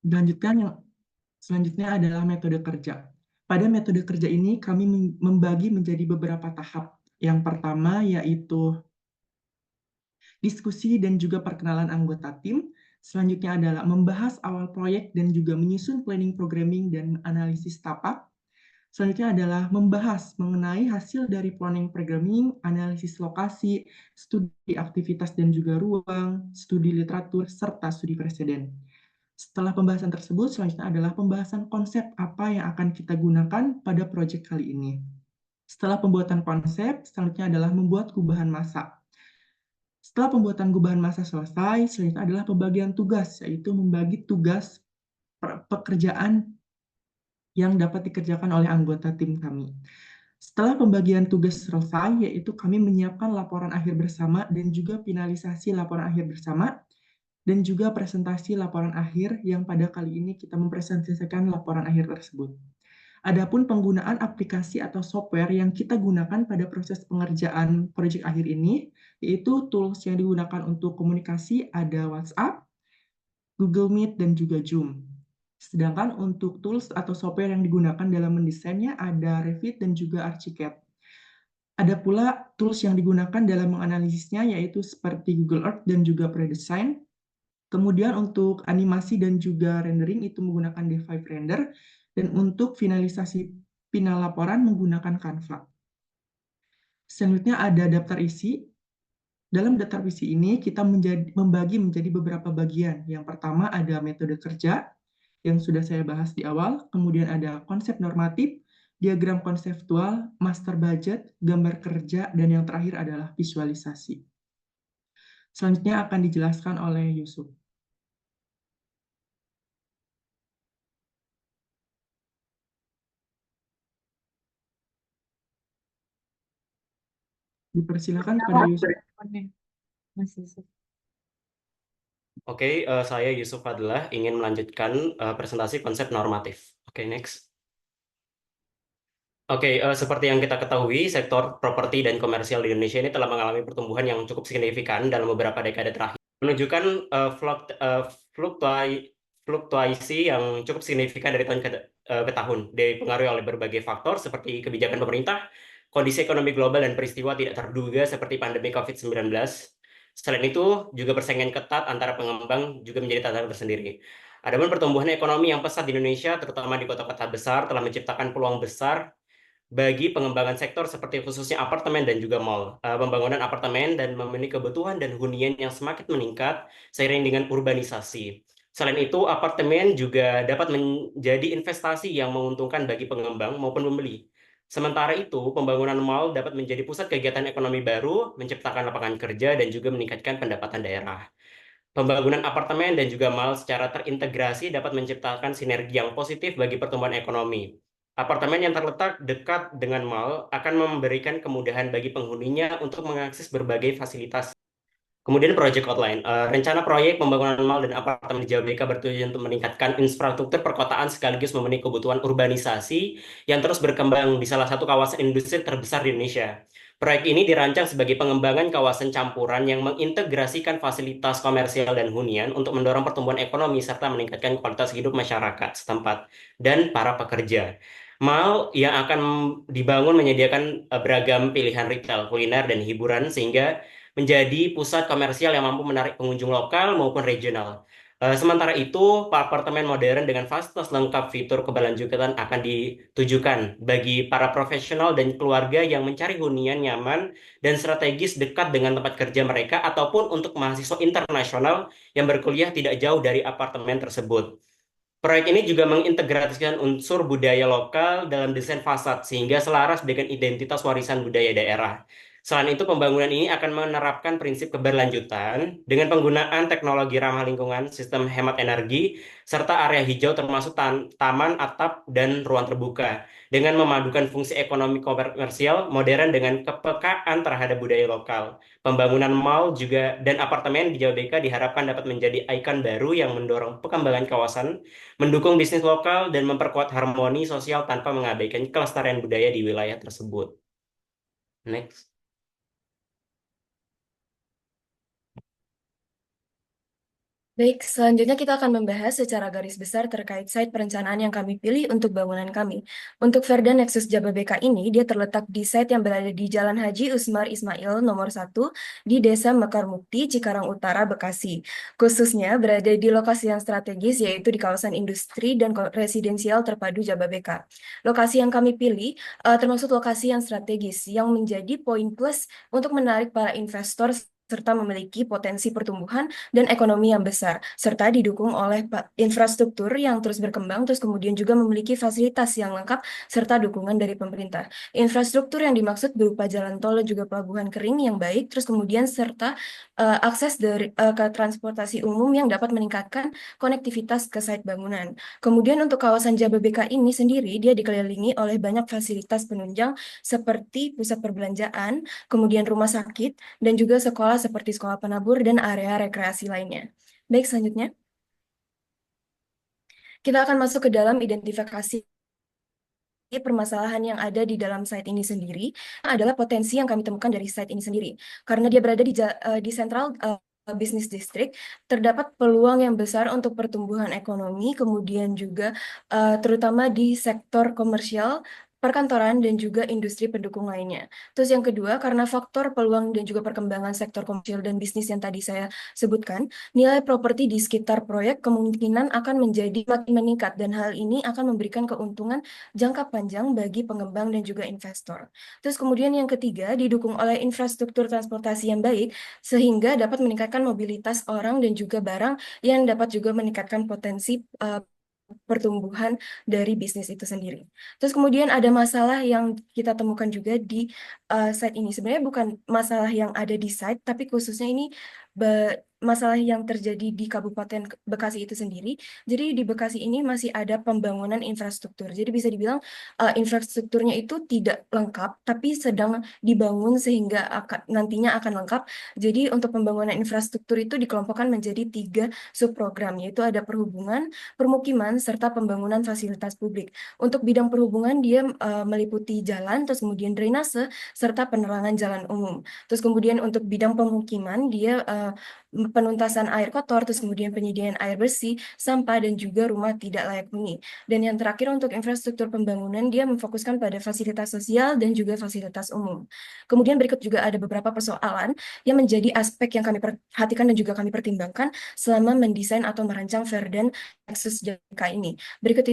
Selanjutnya adalah metode kerja. Pada metode kerja ini kami membagi menjadi beberapa tahap. Yang pertama yaitu diskusi dan juga perkenalan anggota tim. Selanjutnya adalah membahas awal proyek dan juga menyusun planning programming dan analisis tapak. Selanjutnya adalah membahas mengenai hasil dari planning programming, analisis lokasi, studi aktivitas dan juga ruang, studi literatur, serta studi preseden. Setelah pembahasan tersebut, selanjutnya adalah pembahasan konsep apa yang akan kita gunakan pada proyek kali ini. Setelah pembuatan konsep, selanjutnya adalah membuat gubahan massa. Setelah pembuatan gubahan massa selesai, selanjutnya adalah pembagian tugas, yaitu membagi tugas pekerjaan yang dapat dikerjakan oleh anggota tim kami. Setelah pembagian tugas selesai, yaitu kami menyiapkan laporan akhir bersama dan juga finalisasi laporan akhir bersama, dan juga presentasi laporan akhir yang pada kali ini kita mempresentasikan laporan akhir tersebut. Adapun penggunaan aplikasi atau software yang kita gunakan pada proses pengerjaan proyek akhir ini, yaitu tools yang digunakan untuk komunikasi ada WhatsApp, Google Meet, dan juga Zoom. Sedangkan untuk tools atau software yang digunakan dalam mendesainnya ada Revit dan juga Archicad. Ada pula tools yang digunakan dalam menganalisisnya yaitu seperti Google Earth dan juga Predesign. Kemudian untuk animasi dan juga rendering itu menggunakan D5 Render, dan untuk finalisasi final laporan menggunakan Canva. Selanjutnya ada daftar isi. Dalam daftar isi ini kita membagi menjadi beberapa bagian. Yang pertama ada metode kerja yang sudah saya bahas di awal, kemudian ada konsep normatif, diagram konseptual, master budget, gambar kerja, dan yang terakhir adalah visualisasi. Selanjutnya akan dijelaskan oleh Yusuf. Dipersilakan pada Yusuf. Mas Yusuf. Oke, saya Yusuf Fadlah ingin melanjutkan presentasi konsep normatif. Oke, next. Oke, seperti yang kita ketahui, sektor properti dan komersial di Indonesia ini telah mengalami pertumbuhan yang cukup signifikan dalam beberapa dekade terakhir, menunjukkan fluktuasi yang cukup signifikan dari tahun ke tahun, dipengaruhi oleh berbagai faktor seperti kebijakan pemerintah, kondisi ekonomi global, dan peristiwa tidak terduga seperti pandemi COVID-19. Selain itu, juga persaingan ketat antara pengembang juga menjadi tantangan tersendiri. Adapun pertumbuhan ekonomi yang pesat di Indonesia, terutama di kota-kota besar, telah menciptakan peluang besar bagi pengembangan sektor seperti khususnya apartemen dan juga mall. Pembangunan apartemen dan memenuhi kebutuhan dan hunian yang semakin meningkat seiring dengan urbanisasi. Selain itu, apartemen juga dapat menjadi investasi yang menguntungkan bagi pengembang maupun pembeli. Sementara itu, pembangunan mall dapat menjadi pusat kegiatan ekonomi baru, menciptakan lapangan kerja, dan juga meningkatkan pendapatan daerah. Pembangunan apartemen dan juga mall secara terintegrasi dapat menciptakan sinergi yang positif bagi pertumbuhan ekonomi. Apartemen yang terletak dekat dengan mall akan memberikan kemudahan bagi penghuninya untuk mengakses berbagai fasilitas. Kemudian proyek outline. Rencana proyek pembangunan mall dan apartemen di Jabodebek bertujuan untuk meningkatkan infrastruktur perkotaan sekaligus memenuhi kebutuhan urbanisasi yang terus berkembang di salah satu kawasan industri terbesar di Indonesia. Proyek ini dirancang sebagai pengembangan kawasan campuran yang mengintegrasikan fasilitas komersial dan hunian untuk mendorong pertumbuhan ekonomi serta meningkatkan kualitas hidup masyarakat setempat dan para pekerja. Mall yang akan dibangun menyediakan beragam pilihan retail, kuliner, dan hiburan sehingga menjadi pusat komersial yang mampu menarik pengunjung lokal maupun regional. Sementara itu, apartemen modern dengan fasilitas lengkap fitur keberlanjutan akan ditujukan bagi para profesional dan keluarga yang mencari hunian nyaman dan strategis dekat dengan tempat kerja mereka ataupun untuk mahasiswa internasional yang berkuliah tidak jauh dari apartemen tersebut. Proyek ini juga mengintegrasikan unsur budaya lokal dalam desain fasad sehingga selaras dengan identitas warisan budaya daerah. Selain itu, pembangunan ini akan menerapkan prinsip keberlanjutan dengan penggunaan teknologi ramah lingkungan, sistem hemat energi, serta area hijau termasuk taman, atap, dan ruang terbuka. Dengan memadukan fungsi ekonomi komersial modern dengan kepekaan terhadap budaya lokal. Pembangunan mall juga dan apartemen di Jabodebek diharapkan dapat menjadi ikon baru yang mendorong pengembangan kawasan, mendukung bisnis lokal, dan memperkuat harmoni sosial tanpa mengabaikan kelestarian budaya di wilayah tersebut. Next. Baik, selanjutnya kita akan membahas secara garis besar terkait site perencanaan yang kami pilih untuk bangunan kami. Untuk Verda Nexus Jababeka ini, dia terletak di site yang berada di Jalan Haji Usmar Ismail nomor 1 di Desa Mekar Mukti, Cikarang Utara, Bekasi. Khususnya berada di lokasi yang strategis yaitu di kawasan industri dan residensial terpadu Jababeka. Lokasi yang kami pilih termasuk lokasi yang strategis yang menjadi poin plus untuk menarik para investor serta memiliki potensi pertumbuhan dan ekonomi yang besar, serta didukung oleh infrastruktur yang terus berkembang, terus kemudian juga memiliki fasilitas yang lengkap, serta dukungan dari pemerintah. Infrastruktur yang dimaksud berupa jalan tol dan juga pelabuhan kering yang baik, terus kemudian serta akses ke transportasi umum yang dapat meningkatkan konektivitas ke site bangunan. Kemudian untuk kawasan Jababeka ini sendiri, dia dikelilingi oleh banyak fasilitas penunjang seperti pusat perbelanjaan, kemudian rumah sakit, dan juga sekolah seperti sekolah penabur dan area rekreasi lainnya. Baik, selanjutnya kita akan masuk ke dalam identifikasi permasalahan yang ada di dalam site ini sendiri adalah potensi yang kami temukan dari site ini sendiri. Karena dia berada di Central Business District, terdapat peluang yang besar untuk pertumbuhan ekonomi, kemudian juga terutama di sektor komersial, perkantoran, dan juga industri pendukung lainnya. Terus yang kedua, karena faktor peluang dan juga perkembangan sektor komersial dan bisnis yang tadi saya sebutkan, nilai properti di sekitar proyek kemungkinan akan menjadi makin meningkat, dan hal ini akan memberikan keuntungan jangka panjang bagi pengembang dan juga investor. Terus kemudian yang ketiga, didukung oleh infrastruktur transportasi yang baik, sehingga dapat meningkatkan mobilitas orang dan juga barang yang dapat juga meningkatkan potensi pertumbuhan dari bisnis itu sendiri. Terus kemudian ada masalah yang kita temukan juga di site ini. Sebenarnya bukan masalah yang ada di site, tapi khususnya ini masalah yang terjadi di Kabupaten Bekasi itu sendiri. Jadi di Bekasi ini masih ada pembangunan infrastruktur. Jadi bisa dibilang infrastrukturnya itu tidak lengkap, tapi sedang dibangun sehingga nantinya akan lengkap. Jadi untuk pembangunan infrastruktur itu dikelompokkan menjadi 3 subprogram, yaitu ada perhubungan, permukiman, serta pembangunan fasilitas publik. Untuk bidang perhubungan, dia meliputi jalan, terus kemudian drainase, serta penerangan jalan umum. Terus kemudian untuk bidang pemukiman, dia penuntasan air kotor, terus kemudian penyediaan air bersih, sampah, dan juga rumah tidak layak huni. Dan yang terakhir untuk infrastruktur pembangunan, dia memfokuskan pada fasilitas sosial dan juga fasilitas umum. Kemudian berikut juga ada beberapa persoalan yang menjadi aspek yang kami perhatikan dan juga kami pertimbangkan selama mendesain atau merancang Verdan Nexus JK ini. Berikut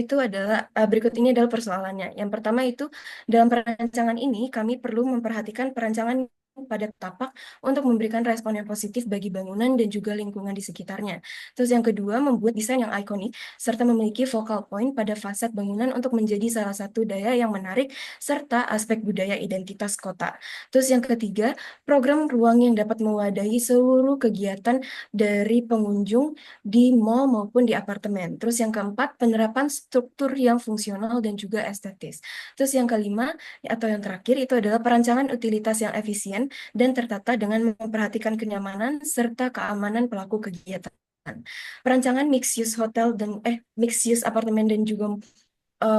ini adalah persoalannya. Yang pertama itu dalam perancangan ini kami perlu memperhatikan perancangan pada tapak untuk memberikan respon yang positif bagi bangunan dan juga lingkungan di sekitarnya. Terus yang kedua, membuat desain yang ikonik serta memiliki focal point pada fasad bangunan untuk menjadi salah satu daya yang menarik serta aspek budaya identitas kota. Terus yang ketiga, program ruang yang dapat mewadahi seluruh kegiatan dari pengunjung di mall maupun di apartemen. Terus yang keempat, penerapan struktur yang fungsional dan juga estetis. Terus yang kelima, atau yang terakhir, itu adalah perancangan utilitas yang efisien dan tertata dengan memperhatikan kenyamanan serta keamanan pelaku kegiatan. Perancangan mixed use mixed use apartemen dan juga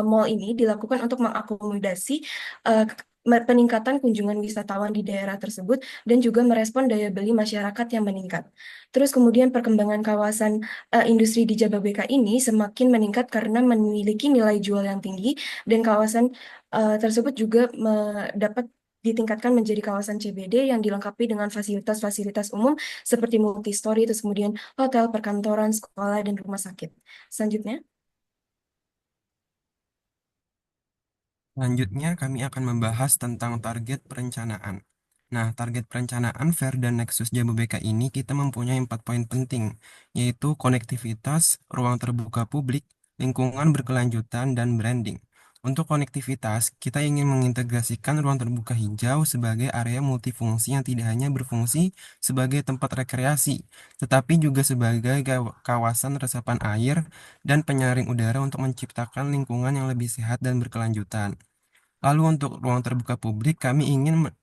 mall ini dilakukan untuk mengakomodasi uh, peningkatan kunjungan wisatawan di daerah tersebut dan juga merespon daya beli masyarakat yang meningkat. Terus kemudian perkembangan kawasan industri di Jababeka ini semakin meningkat karena memiliki nilai jual yang tinggi dan kawasan tersebut juga dapat ditingkatkan menjadi kawasan CBD yang dilengkapi dengan fasilitas-fasilitas umum seperti multi-story, terus kemudian hotel, perkantoran, sekolah, dan rumah sakit. Selanjutnya. Selanjutnya, kami akan membahas tentang target perencanaan. Nah, target perencanaan Verda Nexus Jababeka ini kita mempunyai 4 poin penting, yaitu konektivitas, ruang terbuka publik, lingkungan berkelanjutan, dan branding. Untuk konektivitas, kita ingin mengintegrasikan ruang terbuka hijau sebagai area multifungsi yang tidak hanya berfungsi sebagai tempat rekreasi, tetapi juga sebagai kawasan resapan air dan penyaring udara untuk menciptakan lingkungan yang lebih sehat dan berkelanjutan. Lalu untuk ruang terbuka publik, kami ingin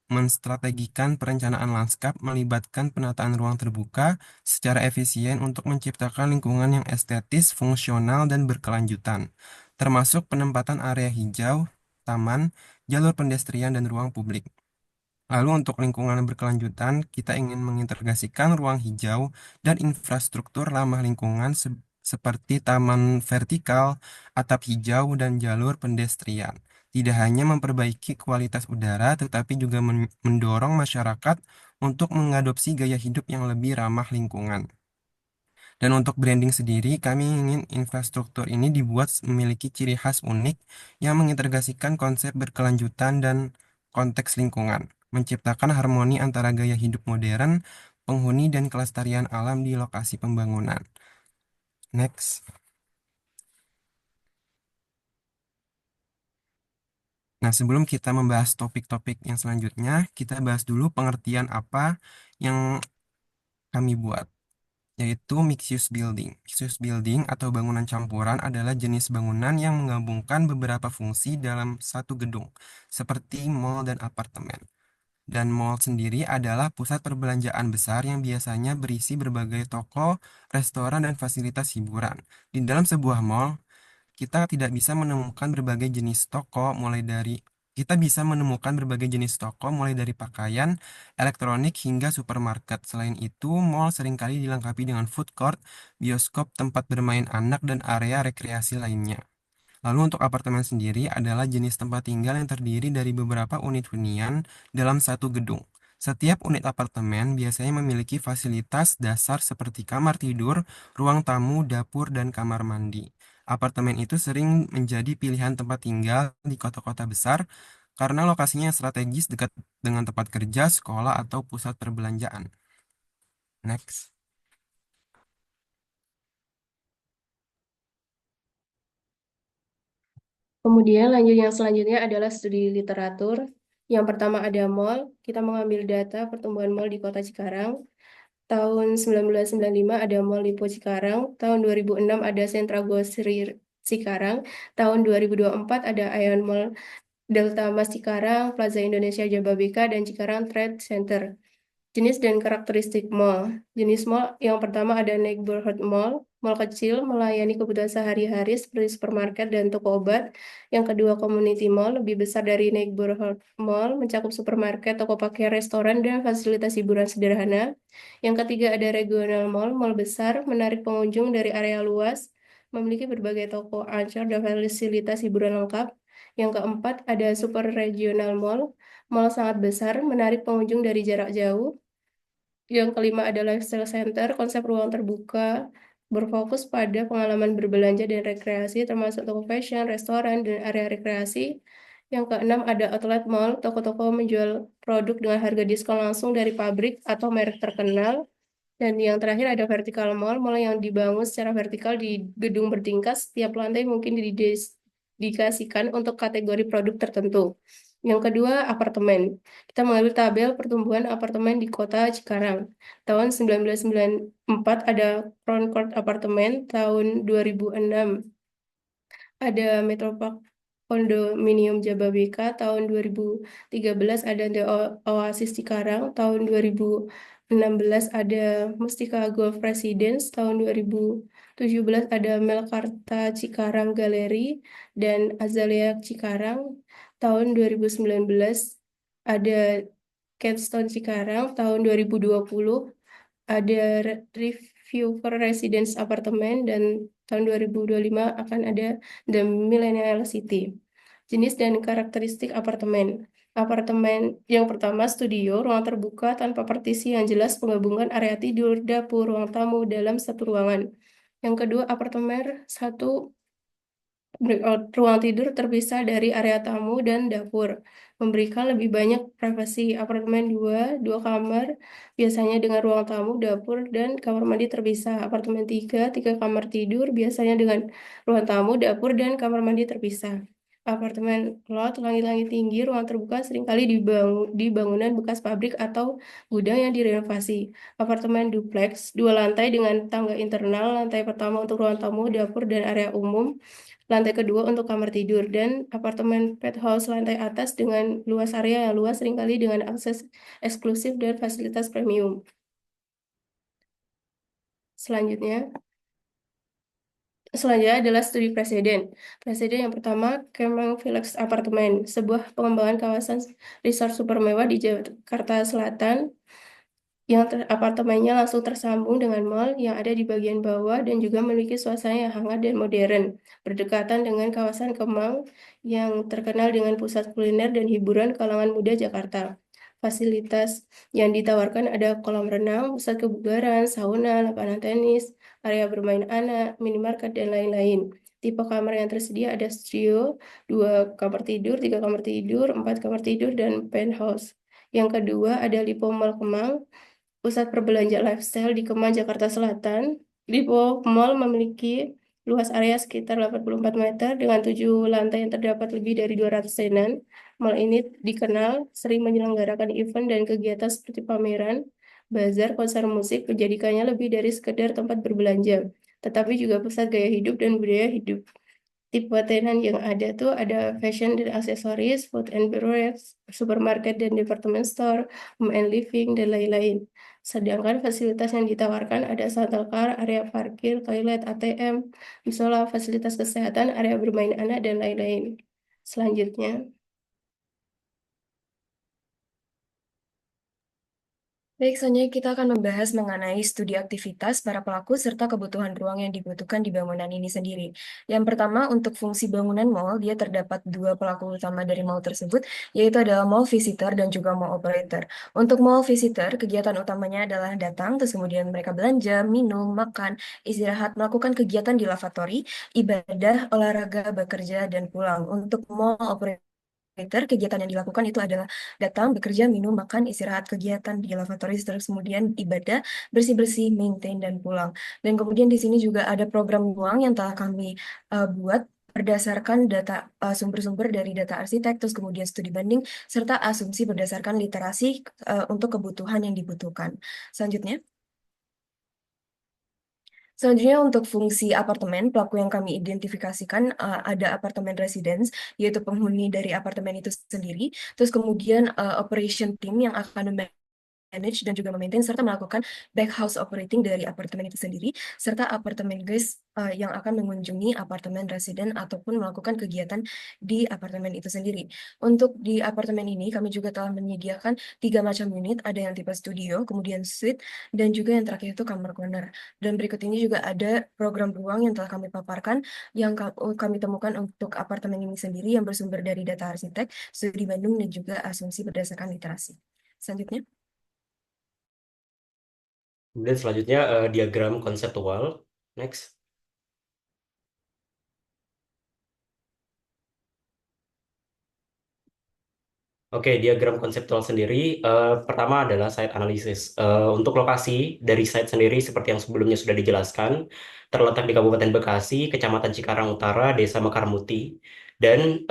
menstrategikan perencanaan lanskap melibatkan penataan ruang terbuka secara efisien untuk menciptakan lingkungan yang estetis, fungsional, dan berkelanjutan, termasuk penempatan area hijau, taman, jalur pedestrian, dan ruang publik. Lalu untuk lingkungan berkelanjutan, kita ingin mengintegrasikan ruang hijau dan infrastruktur ramah lingkungan seperti taman vertikal, atap hijau, dan jalur pedestrian. Tidak hanya memperbaiki kualitas udara, tetapi juga mendorong masyarakat untuk mengadopsi gaya hidup yang lebih ramah lingkungan. Dan untuk branding sendiri, kami ingin infrastruktur ini dibuat memiliki ciri khas unik yang mengintegrasikan konsep berkelanjutan dan konteks lingkungan, menciptakan harmoni antara gaya hidup modern, penghuni, dan kelestarian alam di lokasi pembangunan. Next. Nah, sebelum kita membahas topik-topik yang selanjutnya, kita bahas dulu pengertian apa yang kami buat, yaitu mixed use building. Mixed use building atau bangunan campuran adalah jenis bangunan yang menggabungkan beberapa fungsi dalam satu gedung, seperti mall dan apartemen. Dan mall sendiri adalah pusat perbelanjaan besar yang biasanya berisi berbagai toko, restoran, dan fasilitas hiburan. Di dalam sebuah mall, kita tidak bisa menemukan berbagai jenis toko kita bisa menemukan berbagai jenis toko mulai dari pakaian, elektronik hingga supermarket. Selain itu, mall seringkali dilengkapi dengan food court, bioskop, tempat bermain anak, dan area rekreasi lainnya. Lalu untuk apartemen sendiri adalah jenis tempat tinggal yang terdiri dari beberapa unit hunian dalam satu gedung. Setiap unit apartemen biasanya memiliki fasilitas dasar seperti kamar tidur, ruang tamu, dapur, dan kamar mandi. Apartemen itu sering menjadi pilihan tempat tinggal di kota-kota besar karena lokasinya yang strategis dekat dengan tempat kerja, sekolah, atau pusat perbelanjaan. Next. Kemudian lanjut yang selanjutnya adalah studi literatur. Yang pertama ada mall. Kita mengambil data pertumbuhan mall di Kota Cikarang. Tahun 1995 ada Mall Lipo Cikarang. Tahun 2006 ada Sentra Grocery Cikarang. Tahun 2024 ada Ion Mall Delta Mas Cikarang, Plaza Indonesia Jababeka, dan Cikarang Trade Center. Jenis dan karakteristik mall. Jenis mall yang pertama ada neighborhood mall. Mall kecil melayani kebutuhan sehari-hari seperti supermarket dan toko obat. Yang kedua community mall, lebih besar dari neighborhood mall, mencakup supermarket, toko pakaian, restoran, dan fasilitas hiburan sederhana. Yang ketiga ada regional mall, mall besar, menarik pengunjung dari area luas, memiliki berbagai toko ancol dan fasilitas hiburan lengkap. Yang keempat ada super regional mall, mall sangat besar, menarik pengunjung dari jarak jauh. Yang kelima ada lifestyle center, konsep ruang terbuka, berfokus pada pengalaman berbelanja dan rekreasi, termasuk toko fashion, restoran, dan area rekreasi. Yang keenam ada outlet mall, toko-toko menjual produk dengan harga diskon langsung dari pabrik atau merek terkenal. Dan yang terakhir ada vertical mall, mall yang dibangun secara vertikal di gedung bertingkat, setiap lantai mungkin didedikasikan untuk kategori produk tertentu. Yang kedua, apartemen. Kita mengambil tabel pertumbuhan apartemen di Kota Cikarang. Tahun 1994 ada Crown Court Apartemen, tahun 2006 ada Metropark Kondominium Jababeka, tahun 2013 ada The Oasis Cikarang, tahun 2016 ada Mustika Golf Residence, tahun 2017 ada Melkarta Cikarang Galeri dan Azalea Cikarang, tahun 2019 ada Capstone Cikarang, tahun 2020 ada Reviewer Residence Apartemen, dan tahun 2025 akan ada The Millennial City. Jenis dan karakteristik apartemen. Apartemen yang pertama studio, ruang terbuka tanpa partisi yang jelas, penggabungan area tidur, dapur, ruang tamu dalam satu ruangan. Yang kedua, apartemen satu ruang tidur terpisah dari area tamu dan dapur, memberikan lebih banyak privasi. Apartemen dua kamar, biasanya dengan ruang tamu, dapur, dan kamar mandi terpisah. Apartemen tiga kamar tidur, biasanya dengan ruang tamu, dapur, dan kamar mandi terpisah. Apartemen lot, langit-langit tinggi, ruang terbuka seringkali di bangunan bekas pabrik atau gudang yang direnovasi. Apartemen duplex, dua lantai dengan tangga internal, lantai pertama untuk ruang tamu, dapur, dan area umum, lantai kedua untuk kamar tidur, dan apartemen penthouse lantai atas dengan luas area yang luas seringkali dengan akses eksklusif dan fasilitas premium. Selanjutnya, Selanjutnya adalah studi presiden. Presiden yang pertama, Kemang Village Apartemen, sebuah pengembangan kawasan resort super mewah di Jakarta Selatan yang apartemennya langsung tersambung dengan mall yang ada di bagian bawah dan juga memiliki suasana yang hangat dan modern, berdekatan dengan kawasan Kemang yang terkenal dengan pusat kuliner dan hiburan kalangan muda Jakarta. Fasilitas yang ditawarkan ada kolam renang, pusat kebugaran, sauna, lapangan tenis, area bermain anak, minimarket, dan lain-lain. Tipe kamar yang tersedia ada studio, 2 kamar tidur, 3 kamar tidur, 4 kamar tidur, dan penthouse. Yang kedua ada Lipo Mall Kemang, pusat perbelanjaan lifestyle di Kemang, Jakarta Selatan. Lipo Mall memiliki luas area sekitar 84 meter dengan 7 lantai yang terdapat lebih dari 200 tenan. Mall ini dikenal sering menyelenggarakan event dan kegiatan seperti pameran, bazar, konser musik, menjadikannya lebih dari sekedar tempat berbelanja, tetapi juga pusat gaya hidup dan budaya hidup. Tipe tenan yang ada tuh ada fashion dan aksesoris, food and beverage, supermarket dan department store, home and living, dan lain-lain. Sedangkan fasilitas yang ditawarkan ada shuttle car, area parkir, toilet, ATM, musola, fasilitas kesehatan, area bermain anak, dan lain-lain. Selanjutnya, Baik, selanjutnya kita akan membahas mengenai studi aktivitas para pelaku serta kebutuhan ruang yang dibutuhkan di bangunan ini sendiri. Yang pertama, untuk fungsi bangunan mall, dia terdapat 2 pelaku utama dari mall tersebut, yaitu adalah mall visitor dan juga mall operator. Untuk mall visitor, kegiatan utamanya adalah datang, terus kemudian mereka belanja, minum, makan, istirahat, melakukan kegiatan di lavatory, ibadah, olahraga, bekerja, dan pulang. Untuk mall operator, kegiatan yang dilakukan itu adalah datang, bekerja, minum, makan, istirahat, kegiatan di lavatory, terus kemudian ibadah, bersih-bersih, maintain, dan pulang. Dan kemudian di sini juga ada program ruang yang telah kami buat berdasarkan data sumber-sumber dari data arsitek, terus kemudian studi banding, serta asumsi berdasarkan literasi untuk kebutuhan yang dibutuhkan. Selanjutnya. Selanjutnya untuk fungsi apartemen, pelaku yang kami identifikasikan ada apartemen residence, yaitu penghuni dari apartemen itu sendiri. Terus kemudian operation team yang akan manage dan juga memaintain serta melakukan back house operating dari apartemen itu sendiri, serta apartemen guest yang akan mengunjungi apartemen residen ataupun melakukan kegiatan di apartemen itu sendiri. Untuk di apartemen ini kami juga telah menyediakan 3 macam unit, ada yang tipe studio, kemudian suite, dan juga yang terakhir itu kamar corner. Dan berikut ini juga ada program ruang yang telah kami paparkan yang kami temukan untuk apartemen ini sendiri yang bersumber dari data arsitek, studi Bandung, dan juga asumsi berdasarkan literasi. Selanjutnya. Kemudian selanjutnya diagram konseptual. Next. Oke, diagram konseptual sendiri pertama adalah site analysis. Untuk lokasi dari site sendiri seperti yang sebelumnya sudah dijelaskan, terletak di Kabupaten Bekasi, Kecamatan Cikarang Utara, Desa Mekarmuti, dan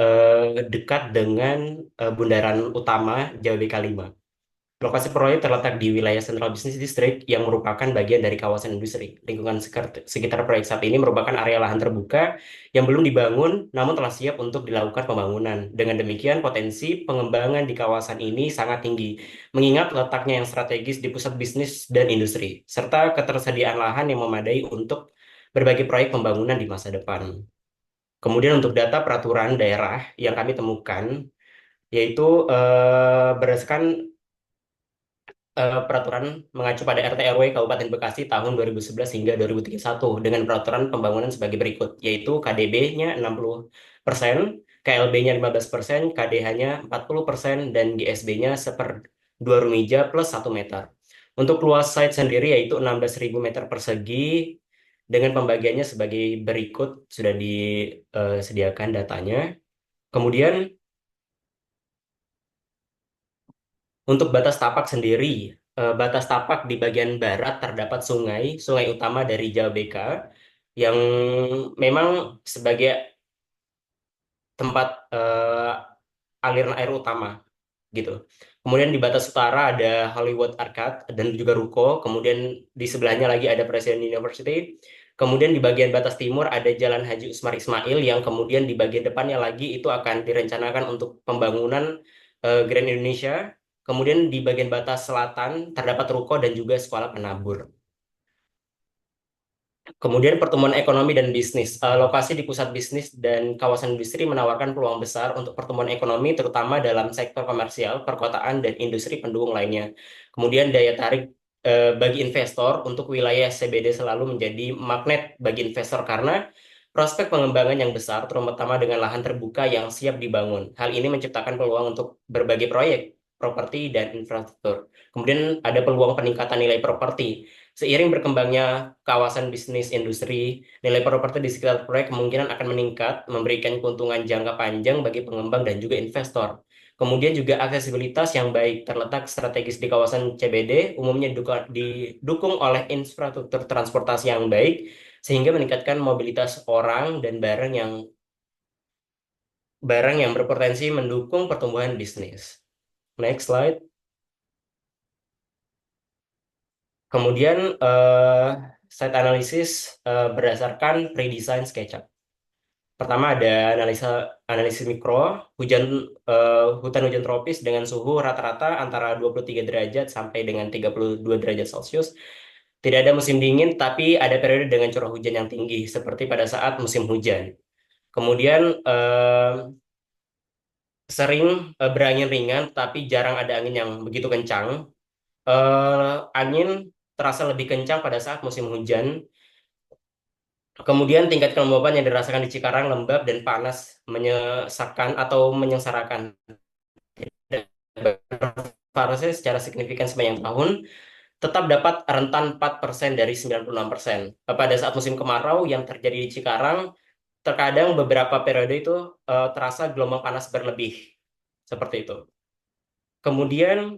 dekat dengan bundaran utama JBK 5. Lokasi proyek terletak di wilayah Central Business District yang merupakan bagian dari kawasan industri. Lingkungan sekitar proyek saat ini merupakan area lahan terbuka yang belum dibangun namun telah siap untuk dilakukan pembangunan. Dengan demikian, potensi pengembangan di kawasan ini sangat tinggi, mengingat letaknya yang strategis di pusat bisnis dan industri, serta ketersediaan lahan yang memadai untuk berbagai proyek pembangunan di masa depan. Kemudian untuk data peraturan daerah yang kami temukan, yaitu berdasarkan peraturan mengacu pada RT RW Kabupaten Bekasi tahun 2011 hingga 2031 dengan peraturan pembangunan sebagai berikut, yaitu KDB-nya 60%, KLB-nya 15%, KDH-nya 40%, dan GSB-nya 1/2 rumija plus 1 meter. Untuk luas site sendiri yaitu 16.000 meter persegi dengan pembagiannya sebagai berikut, sudah disediakan datanya. Kemudian untuk batas tapak sendiri, batas tapak di bagian barat terdapat sungai utama dari Jabeka yang memang sebagai tempat aliran air utama gitu. Kemudian di batas utara ada Hollywood Arcade dan juga Ruko, kemudian di sebelahnya lagi ada Presiden University. Kemudian di bagian batas timur ada Jalan Haji Usmar Ismail yang kemudian di bagian depannya lagi itu akan direncanakan untuk pembangunan Grand Indonesia. Kemudian di bagian batas selatan terdapat ruko dan juga sekolah penabur. Kemudian pertumbuhan ekonomi dan bisnis. Lokasi di pusat bisnis dan kawasan industri menawarkan peluang besar untuk pertumbuhan ekonomi, terutama dalam sektor komersial, perkotaan, dan industri pendukung lainnya. Kemudian daya tarik bagi investor untuk wilayah CBD selalu menjadi magnet bagi investor karena prospek pengembangan yang besar, terutama dengan lahan terbuka yang siap dibangun. Hal ini menciptakan peluang untuk berbagai proyek, properti, dan infrastruktur. Kemudian ada peluang peningkatan nilai properti. Seiring berkembangnya kawasan bisnis industri, nilai properti di sekitar proyek kemungkinan akan meningkat, memberikan keuntungan jangka panjang bagi pengembang dan juga investor. Kemudian juga aksesibilitas yang baik terletak strategis di kawasan CBD, umumnya didukung oleh infrastruktur transportasi yang baik, sehingga meningkatkan mobilitas orang dan barang yang berpotensi mendukung pertumbuhan bisnis. Next slide. Kemudian site analysis berdasarkan pre-design SketchUp. Pertama ada analisis mikro, hutan-hujan tropis dengan suhu rata-rata antara 23 derajat sampai dengan 32 derajat Celcius. Tidak ada musim dingin, tapi ada periode dengan curah hujan yang tinggi, seperti pada saat musim hujan. Kemudian sering berangin ringan, tapi jarang ada angin yang begitu kencang. Angin terasa lebih kencang pada saat musim hujan. Kemudian tingkat kelembaban yang dirasakan di Cikarang lembab dan panas menyesakkan atau menyengsarakan. Parasnya secara signifikan sepanjang tahun tetap dapat rentan 4% dari 96%. Pada saat musim kemarau yang terjadi di Cikarang, terkadang beberapa periode itu terasa gelombang panas berlebih. Seperti itu. Kemudian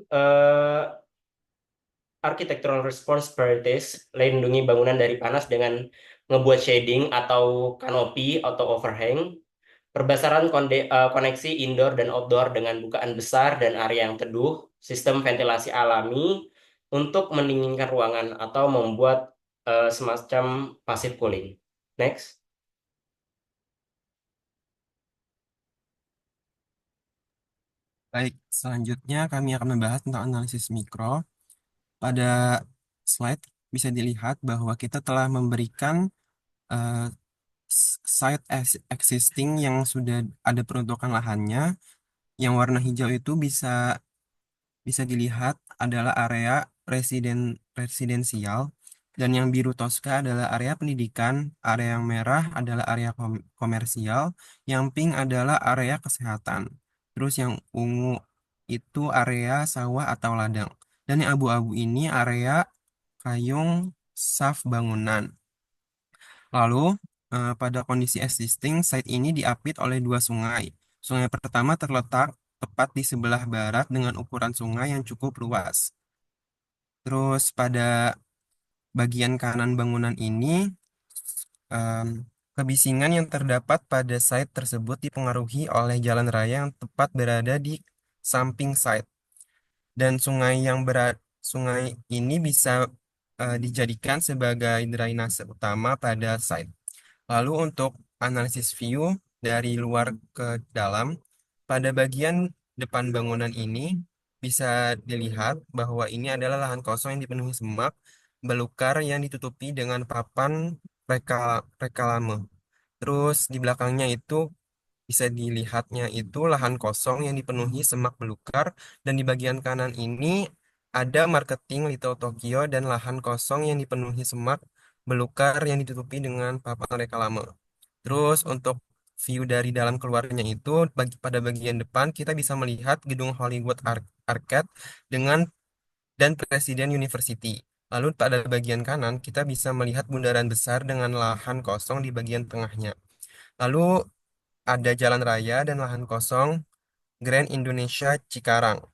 architectural response priorities melindungi bangunan dari panas dengan ngebuat shading atau kanopi atau overhang, perbasaran koneksi indoor dan outdoor dengan bukaan besar dan area yang teduh, sistem ventilasi alami untuk mendinginkan ruangan atau membuat semacam passive cooling. Next. Baik, selanjutnya kami akan membahas tentang analisis mikro. Pada slide bisa dilihat bahwa kita telah memberikan eh, site existing yang sudah ada peruntukan lahannya. Yang warna hijau itu bisa bisa dilihat adalah area residensial, dan yang biru toska adalah area pendidikan, area yang merah adalah area komersial, yang pink adalah area kesehatan. Terus yang ungu itu area sawah atau ladang. Dan yang abu-abu ini area kayung saf bangunan. Lalu, pada kondisi existing, site ini diapit oleh dua sungai. Sungai pertama terletak tepat di sebelah barat dengan ukuran sungai yang cukup luas. Terus pada bagian kanan bangunan ini, em, kebisingan yang terdapat pada site tersebut dipengaruhi oleh jalan raya yang tepat berada di samping site. Dan sungai ini bisa dijadikan sebagai drainase utama pada site. Lalu untuk analisis view dari luar ke dalam, pada bagian depan bangunan ini bisa dilihat bahwa ini adalah lahan kosong yang dipenuhi semak belukar yang ditutupi dengan papan reklame. Terus di belakangnya itu bisa dilihatnya itu lahan kosong yang dipenuhi semak belukar, dan di bagian kanan ini ada marketing Little Tokyo dan lahan kosong yang dipenuhi semak belukar yang ditutupi dengan papan reklame. Terus untuk view dari dalam keluarnya itu pada bagian depan kita bisa melihat gedung Hollywood Arcade dengan dan Presiden University. Lalu pada bagian kanan kita bisa melihat bundaran besar dengan lahan kosong di bagian tengahnya. Lalu ada jalan raya dan lahan kosong Grand Indonesia Cikarang.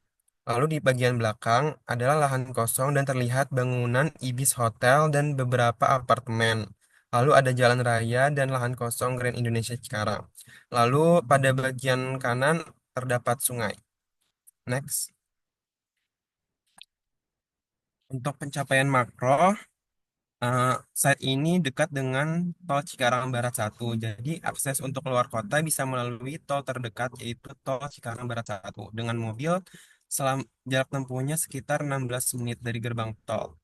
Lalu di bagian belakang adalah lahan kosong dan terlihat bangunan Ibis Hotel dan beberapa apartemen. Lalu ada jalan raya dan lahan kosong Grand Indonesia Cikarang. Lalu pada bagian kanan terdapat sungai. Next. Untuk pencapaian makro, site ini dekat dengan tol Cikarang Barat 1. Jadi akses untuk keluar kota bisa melalui tol terdekat yaitu tol Cikarang Barat 1. Dengan mobil jarak tempuhnya sekitar 16 menit dari gerbang tol.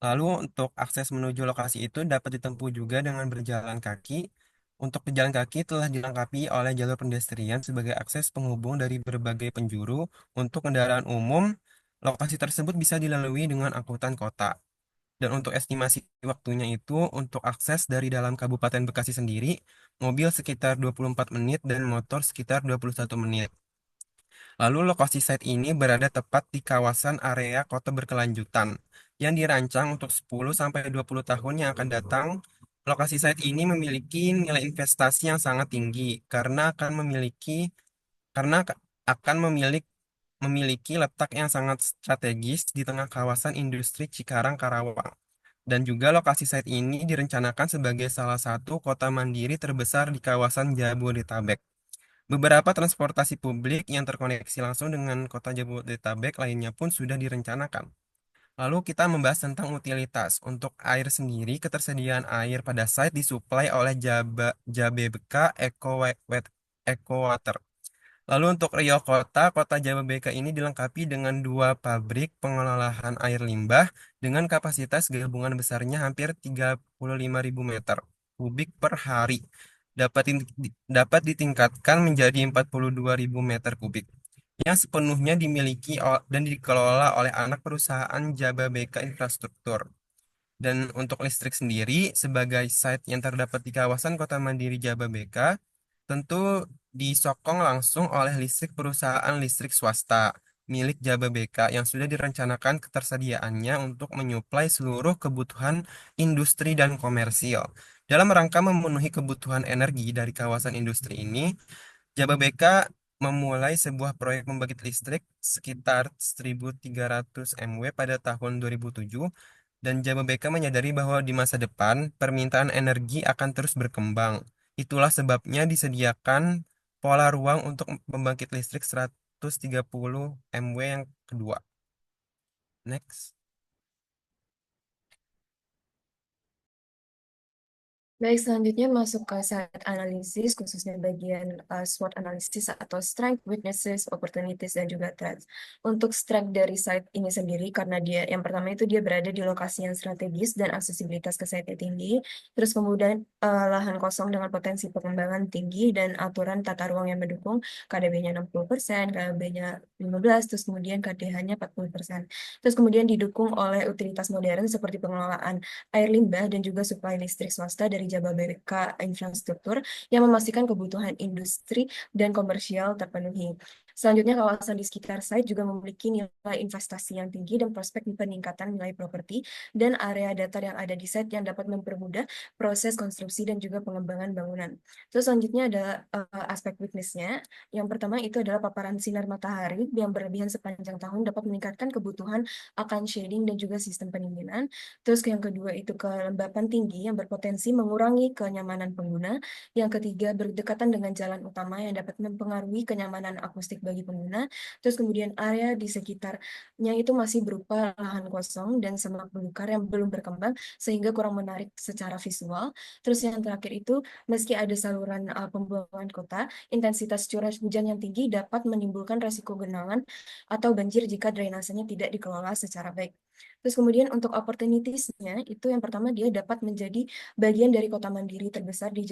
Lalu untuk akses menuju lokasi itu dapat ditempuh juga dengan berjalan kaki. Untuk pejalan kaki telah dilengkapi oleh jalur pedestrian sebagai akses penghubung dari berbagai penjuru. Untuk kendaraan umum, lokasi tersebut bisa dilalui dengan angkutan kota. Dan untuk estimasi waktunya itu untuk akses dari dalam Kabupaten Bekasi sendiri, mobil sekitar 24 menit dan motor sekitar 21 menit. Lalu lokasi site ini berada tepat di kawasan area kota berkelanjutan yang dirancang untuk 10-20 tahun yang akan datang. Lokasi site ini memiliki nilai investasi yang sangat tinggi karena akan memiliki letak yang sangat strategis di tengah kawasan industri Cikarang Karawang. Dan juga lokasi site ini direncanakan sebagai salah satu kota mandiri terbesar di kawasan Jabodetabek. Beberapa transportasi publik yang terkoneksi langsung dengan kota Jabodetabek lainnya pun sudah direncanakan. Lalu kita membahas tentang utilitas. Untuk air sendiri, ketersediaan air pada site disuplai oleh Jabebeka Eco Water. Lalu untuk Rio Kota, Kota Jababeka ini dilengkapi dengan 2 pabrik pengolahan air limbah dengan kapasitas gabungan besarnya hampir 35.000 meter kubik per hari. Dapat ditingkatkan menjadi 42.000 meter kubik yang sepenuhnya dimiliki dan dikelola oleh anak perusahaan Jababeka Infrastruktur. Dan untuk listrik sendiri, sebagai site yang terdapat di kawasan Kota Mandiri Jababeka, tentu disokong langsung oleh listrik perusahaan listrik swasta milik Jababeka yang sudah direncanakan ketersediaannya untuk menyuplai seluruh kebutuhan industri dan komersil. Dalam rangka memenuhi kebutuhan energi dari kawasan industri ini, Jababeka memulai sebuah proyek pembangkit listrik sekitar 1.300 MW pada tahun 2007 dan Jababeka menyadari bahwa di masa depan permintaan energi akan terus berkembang. Itulah sebabnya disediakan pola ruang untuk pembangkit listrik 130 MW yang kedua. Next. Baik, selanjutnya masuk ke site analisis, khususnya bagian SWOT analisis atau strength, weaknesses, opportunities, dan juga threats. Untuk strength dari site ini sendiri, karena yang pertama itu dia berada di lokasi yang strategis dan aksesibilitas ke site tinggi, terus kemudian lahan kosong dengan potensi pengembangan tinggi dan aturan tata ruang yang mendukung, KDB-nya 60%, KDB-nya 15%, terus kemudian KDH-nya 40%. Terus kemudian didukung oleh utilitas modern seperti pengelolaan air limbah dan juga suplai listrik swasta dari Jababeka Infrastruktur yang memastikan kebutuhan industri dan komersial terpenuhi. Selanjutnya, kawasan di sekitar site juga memiliki nilai investasi yang tinggi dan prospek peningkatan nilai properti dan area datar yang ada di site yang dapat mempermudah proses konstruksi dan juga pengembangan bangunan. Terus selanjutnya ada aspek weakness-nya. Yang pertama itu adalah paparan sinar matahari yang berlebihan sepanjang tahun dapat meningkatkan kebutuhan akan shading dan juga sistem pendinginan. Terus yang kedua itu kelembapan tinggi yang berpotensi mengurangi kenyamanan pengguna. Yang ketiga berdekatan dengan jalan utama yang dapat mempengaruhi kenyamanan akustik bagi pengguna. Terus kemudian area di sekitarnya itu masih berupa lahan kosong dan semak belukar yang belum berkembang sehingga kurang menarik secara visual. Terus yang terakhir itu meski ada saluran pembuangan kota, intensitas curah hujan yang tinggi dapat menimbulkan resiko genangan atau banjir jika drainasenya tidak dikelola secara baik. Terus kemudian untuk opportunities-nya, itu yang pertama dia dapat menjadi bagian dari kota mandiri terbesar di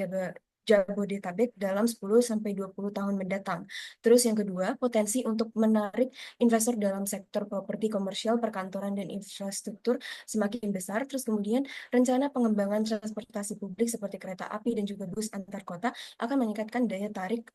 Jabodetabek dalam 10-20 tahun mendatang. Terus yang kedua, potensi untuk menarik investor dalam sektor properti komersial, perkantoran, dan infrastruktur semakin besar. Terus kemudian rencana pengembangan transportasi publik seperti kereta api dan juga bus antar kota akan meningkatkan daya tarik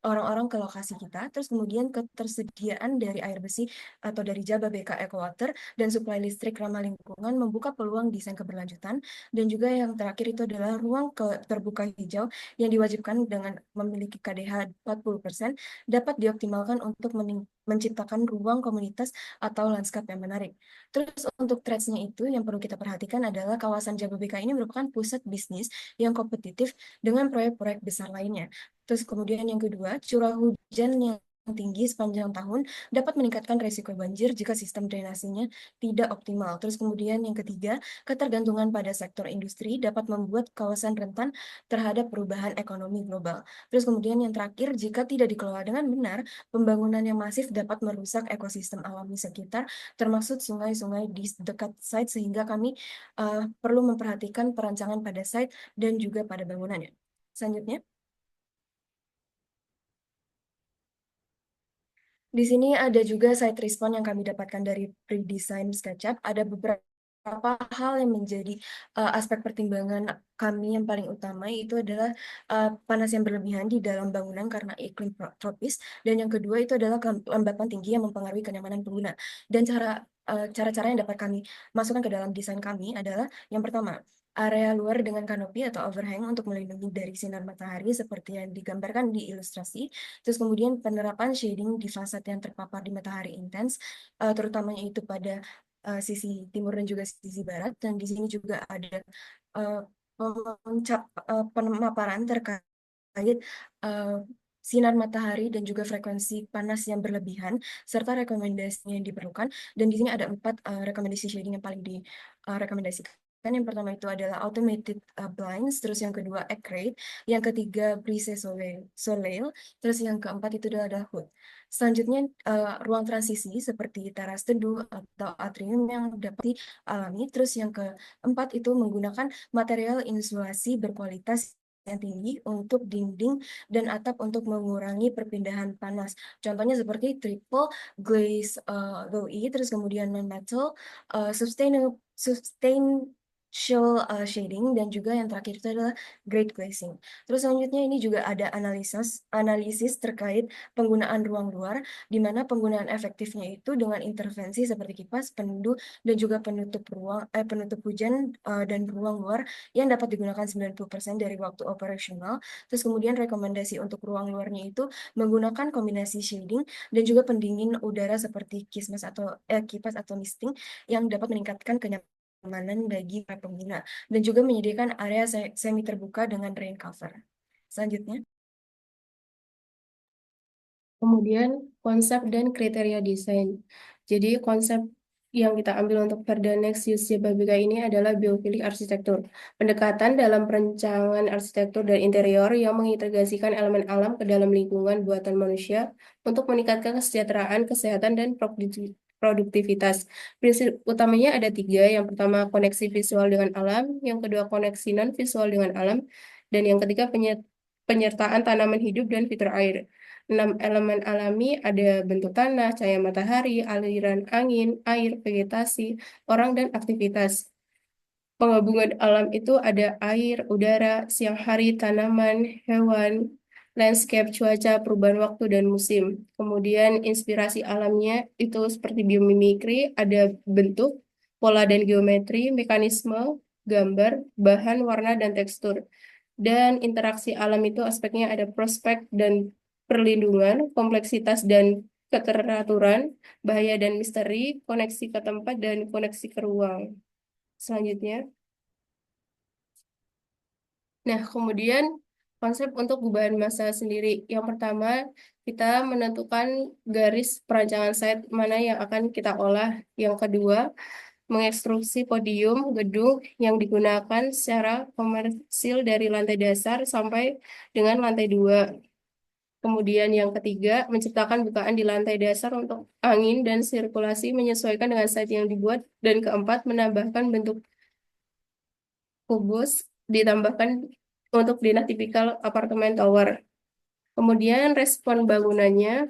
orang-orang ke lokasi kita, terus kemudian ketersediaan dari air bersih atau dari Jababeka Eco Water dan suplai listrik ramah lingkungan membuka peluang desain keberlanjutan, dan juga yang terakhir itu adalah ruang terbuka hijau yang diwajibkan dengan memiliki KDH 40% dapat dioptimalkan untuk menciptakan ruang komunitas atau lanskap yang menarik. Terus untuk threats-nya itu yang perlu kita perhatikan adalah kawasan Jababeka ini merupakan pusat bisnis yang kompetitif dengan proyek-proyek besar lainnya. Terus kemudian yang kedua, curah hujan yang tinggi sepanjang tahun dapat meningkatkan risiko banjir jika sistem drainasenya tidak optimal. Terus kemudian yang ketiga, ketergantungan pada sektor industri dapat membuat kawasan rentan terhadap perubahan ekonomi global. Terus kemudian yang terakhir, jika tidak dikelola dengan benar, pembangunan yang masif dapat merusak ekosistem alami sekitar, termasuk sungai-sungai di dekat site, sehingga kami perlu memperhatikan perancangan pada site dan juga pada bangunannya. Selanjutnya. Di sini ada juga site response yang kami dapatkan dari pre-design SketchUp. Ada beberapa hal yang menjadi aspek pertimbangan kami yang paling utama, yaitu adalah panas yang berlebihan di dalam bangunan karena iklim tropis, dan yang kedua itu adalah kelembapan tinggi yang mempengaruhi kenyamanan pengguna. Dan cara-cara yang dapat kami masukkan ke dalam desain kami adalah yang pertama, area luar dengan kanopi atau overhang untuk melindungi dari sinar matahari seperti yang digambarkan di ilustrasi. Terus kemudian penerapan shading di fasad yang terpapar di matahari intens, terutamanya itu pada sisi timur dan juga sisi barat. Dan di sini juga ada pemaparan terkait sinar matahari dan juga frekuensi panas yang berlebihan, serta rekomendasinya yang diperlukan. Dan di sini ada 4 rekomendasi shading yang paling direkomendasikan. Yang pertama itu adalah automated blinds, terus yang kedua accurate, yang ketiga brise soleil, terus yang keempat itu adalah hood. Selanjutnya ruang transisi seperti teras teduh atau atrium yang dapat dialami. Terus yang keempat itu menggunakan material insulasi berkualitas yang tinggi untuk dinding dan atap untuk mengurangi perpindahan panas. Contohnya seperti triple glaze low E, terus kemudian non-metal, sustainable shading, dan juga yang terakhir itu adalah grade glazing. Terus selanjutnya ini juga ada analisis terkait penggunaan ruang luar, di mana penggunaan efektifnya itu dengan intervensi seperti kipas, penunduh, dan juga penutup hujan dan ruang luar yang dapat digunakan 90% dari waktu operasional. Terus kemudian rekomendasi untuk ruang luarnya itu menggunakan kombinasi shading dan juga pendingin udara seperti kipas atau misting yang dapat meningkatkan kenyamanan bagi para pengguna, dan juga menyediakan area semi terbuka dengan rain cover. Selanjutnya. Kemudian konsep dan kriteria desain. Jadi konsep yang kita ambil untuk Perda Next Use Jababeka ini adalah biofilik arsitektur. Pendekatan dalam perencanaan arsitektur dan interior yang mengintegrasikan elemen alam ke dalam lingkungan buatan manusia untuk meningkatkan kesejahteraan, kesehatan, dan produktivitas. Prinsip utamanya ada 3. Yang pertama, koneksi visual dengan alam. Yang kedua, koneksi non-visual dengan alam. Dan yang ketiga, penyertaan tanaman hidup dan fitur air. 6 elemen alami ada bentuk tanah, cahaya matahari, aliran angin, air, vegetasi, orang, dan aktivitas. Penggabungan alam itu ada air, udara, siang hari, tanaman, hewan, landscape, cuaca, perubahan waktu, dan musim. Kemudian inspirasi alamnya itu seperti biomimikri, ada bentuk, pola dan geometri, mekanisme, gambar, bahan, warna, dan tekstur. Dan interaksi alam itu aspeknya ada prospek dan perlindungan, kompleksitas dan keteraturan, bahaya dan misteri, koneksi ke tempat, dan koneksi ke ruang. Selanjutnya. Nah, kemudian konsep untuk gubahan massa sendiri. Yang pertama, kita menentukan garis perancangan site mana yang akan kita olah. Yang kedua, mengekstruksi podium gedung yang digunakan secara komersil dari lantai dasar sampai dengan lantai 2. Kemudian yang ketiga, menciptakan bukaan di lantai dasar untuk angin dan sirkulasi menyesuaikan dengan site yang dibuat. Dan keempat, menambahkan bentuk kubus ditambahkan untuk dinah tipikal apartemen tower. Kemudian respon bangunannya,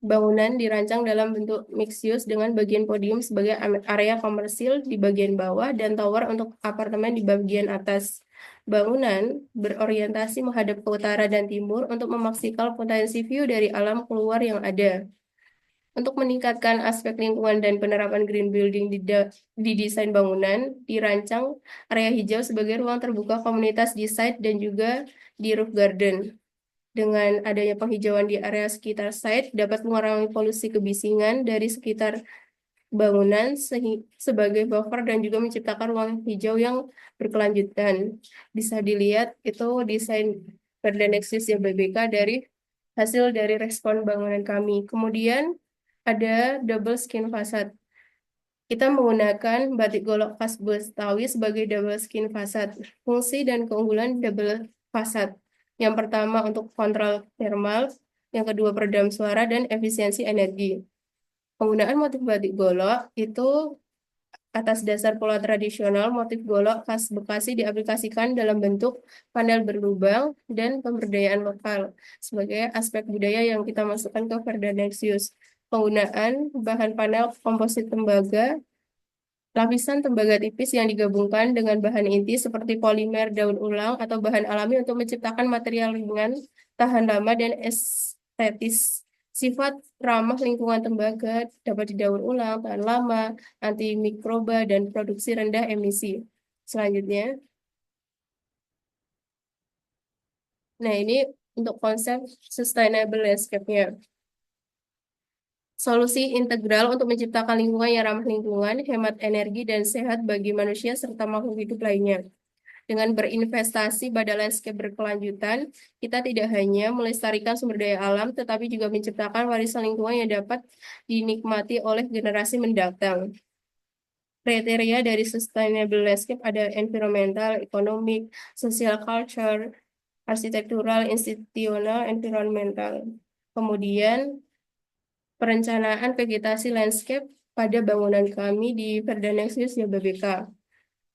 bangunan dirancang dalam bentuk mixed use dengan bagian podium sebagai area komersil di bagian bawah dan tower untuk apartemen di bagian atas. Bangunan berorientasi menghadap ke utara dan timur untuk memaksimal potensi view dari alam keluar yang ada. Untuk meningkatkan aspek lingkungan dan penerapan green building di desain bangunan, dirancang area hijau sebagai ruang terbuka komunitas di site dan juga di roof garden. Dengan adanya penghijauan di area sekitar site, dapat mengurangi polusi kebisingan dari sekitar bangunan sebagai buffer dan juga menciptakan ruang hijau yang berkelanjutan. Bisa dilihat itu desain Perda Nexius Jababeka dari hasil dari respon bangunan kami. Kemudian ada double skin fasad. Kita menggunakan batik golok khas Betawi sebagai double skin fasad. Fungsi dan keunggulan double fasad. Yang pertama untuk kontrol thermal, yang kedua peredam suara dan efisiensi energi. Penggunaan motif batik golok itu atas dasar pola tradisional, motif golok khas Bekasi diaplikasikan dalam bentuk panel berlubang dan pemberdayaan lokal sebagai aspek budaya yang kita masukkan ke Perda Nexius. Penggunaan bahan panel komposit tembaga, lapisan tembaga tipis yang digabungkan dengan bahan inti seperti polimer daun ulang atau bahan alami untuk menciptakan material ringan, tahan lama, dan estetis. Sifat ramah lingkungan tembaga dapat didaur ulang, tahan lama, anti mikroba, dan produksi rendah emisi. Selanjutnya, nah ini untuk konsep sustainable landscape-nya. Solusi integral untuk menciptakan lingkungan yang ramah lingkungan, hemat energi, dan sehat bagi manusia serta makhluk hidup lainnya. Dengan berinvestasi pada landscape berkelanjutan, kita tidak hanya melestarikan sumber daya alam, tetapi juga menciptakan warisan lingkungan yang dapat dinikmati oleh generasi mendatang. Kriteria dari sustainable landscape ada environmental, economic, social culture, arsitektural, institutional, environmental. Kemudian, perencanaan vegetasi landscape pada bangunan kami di Perda Nexius Jababeka.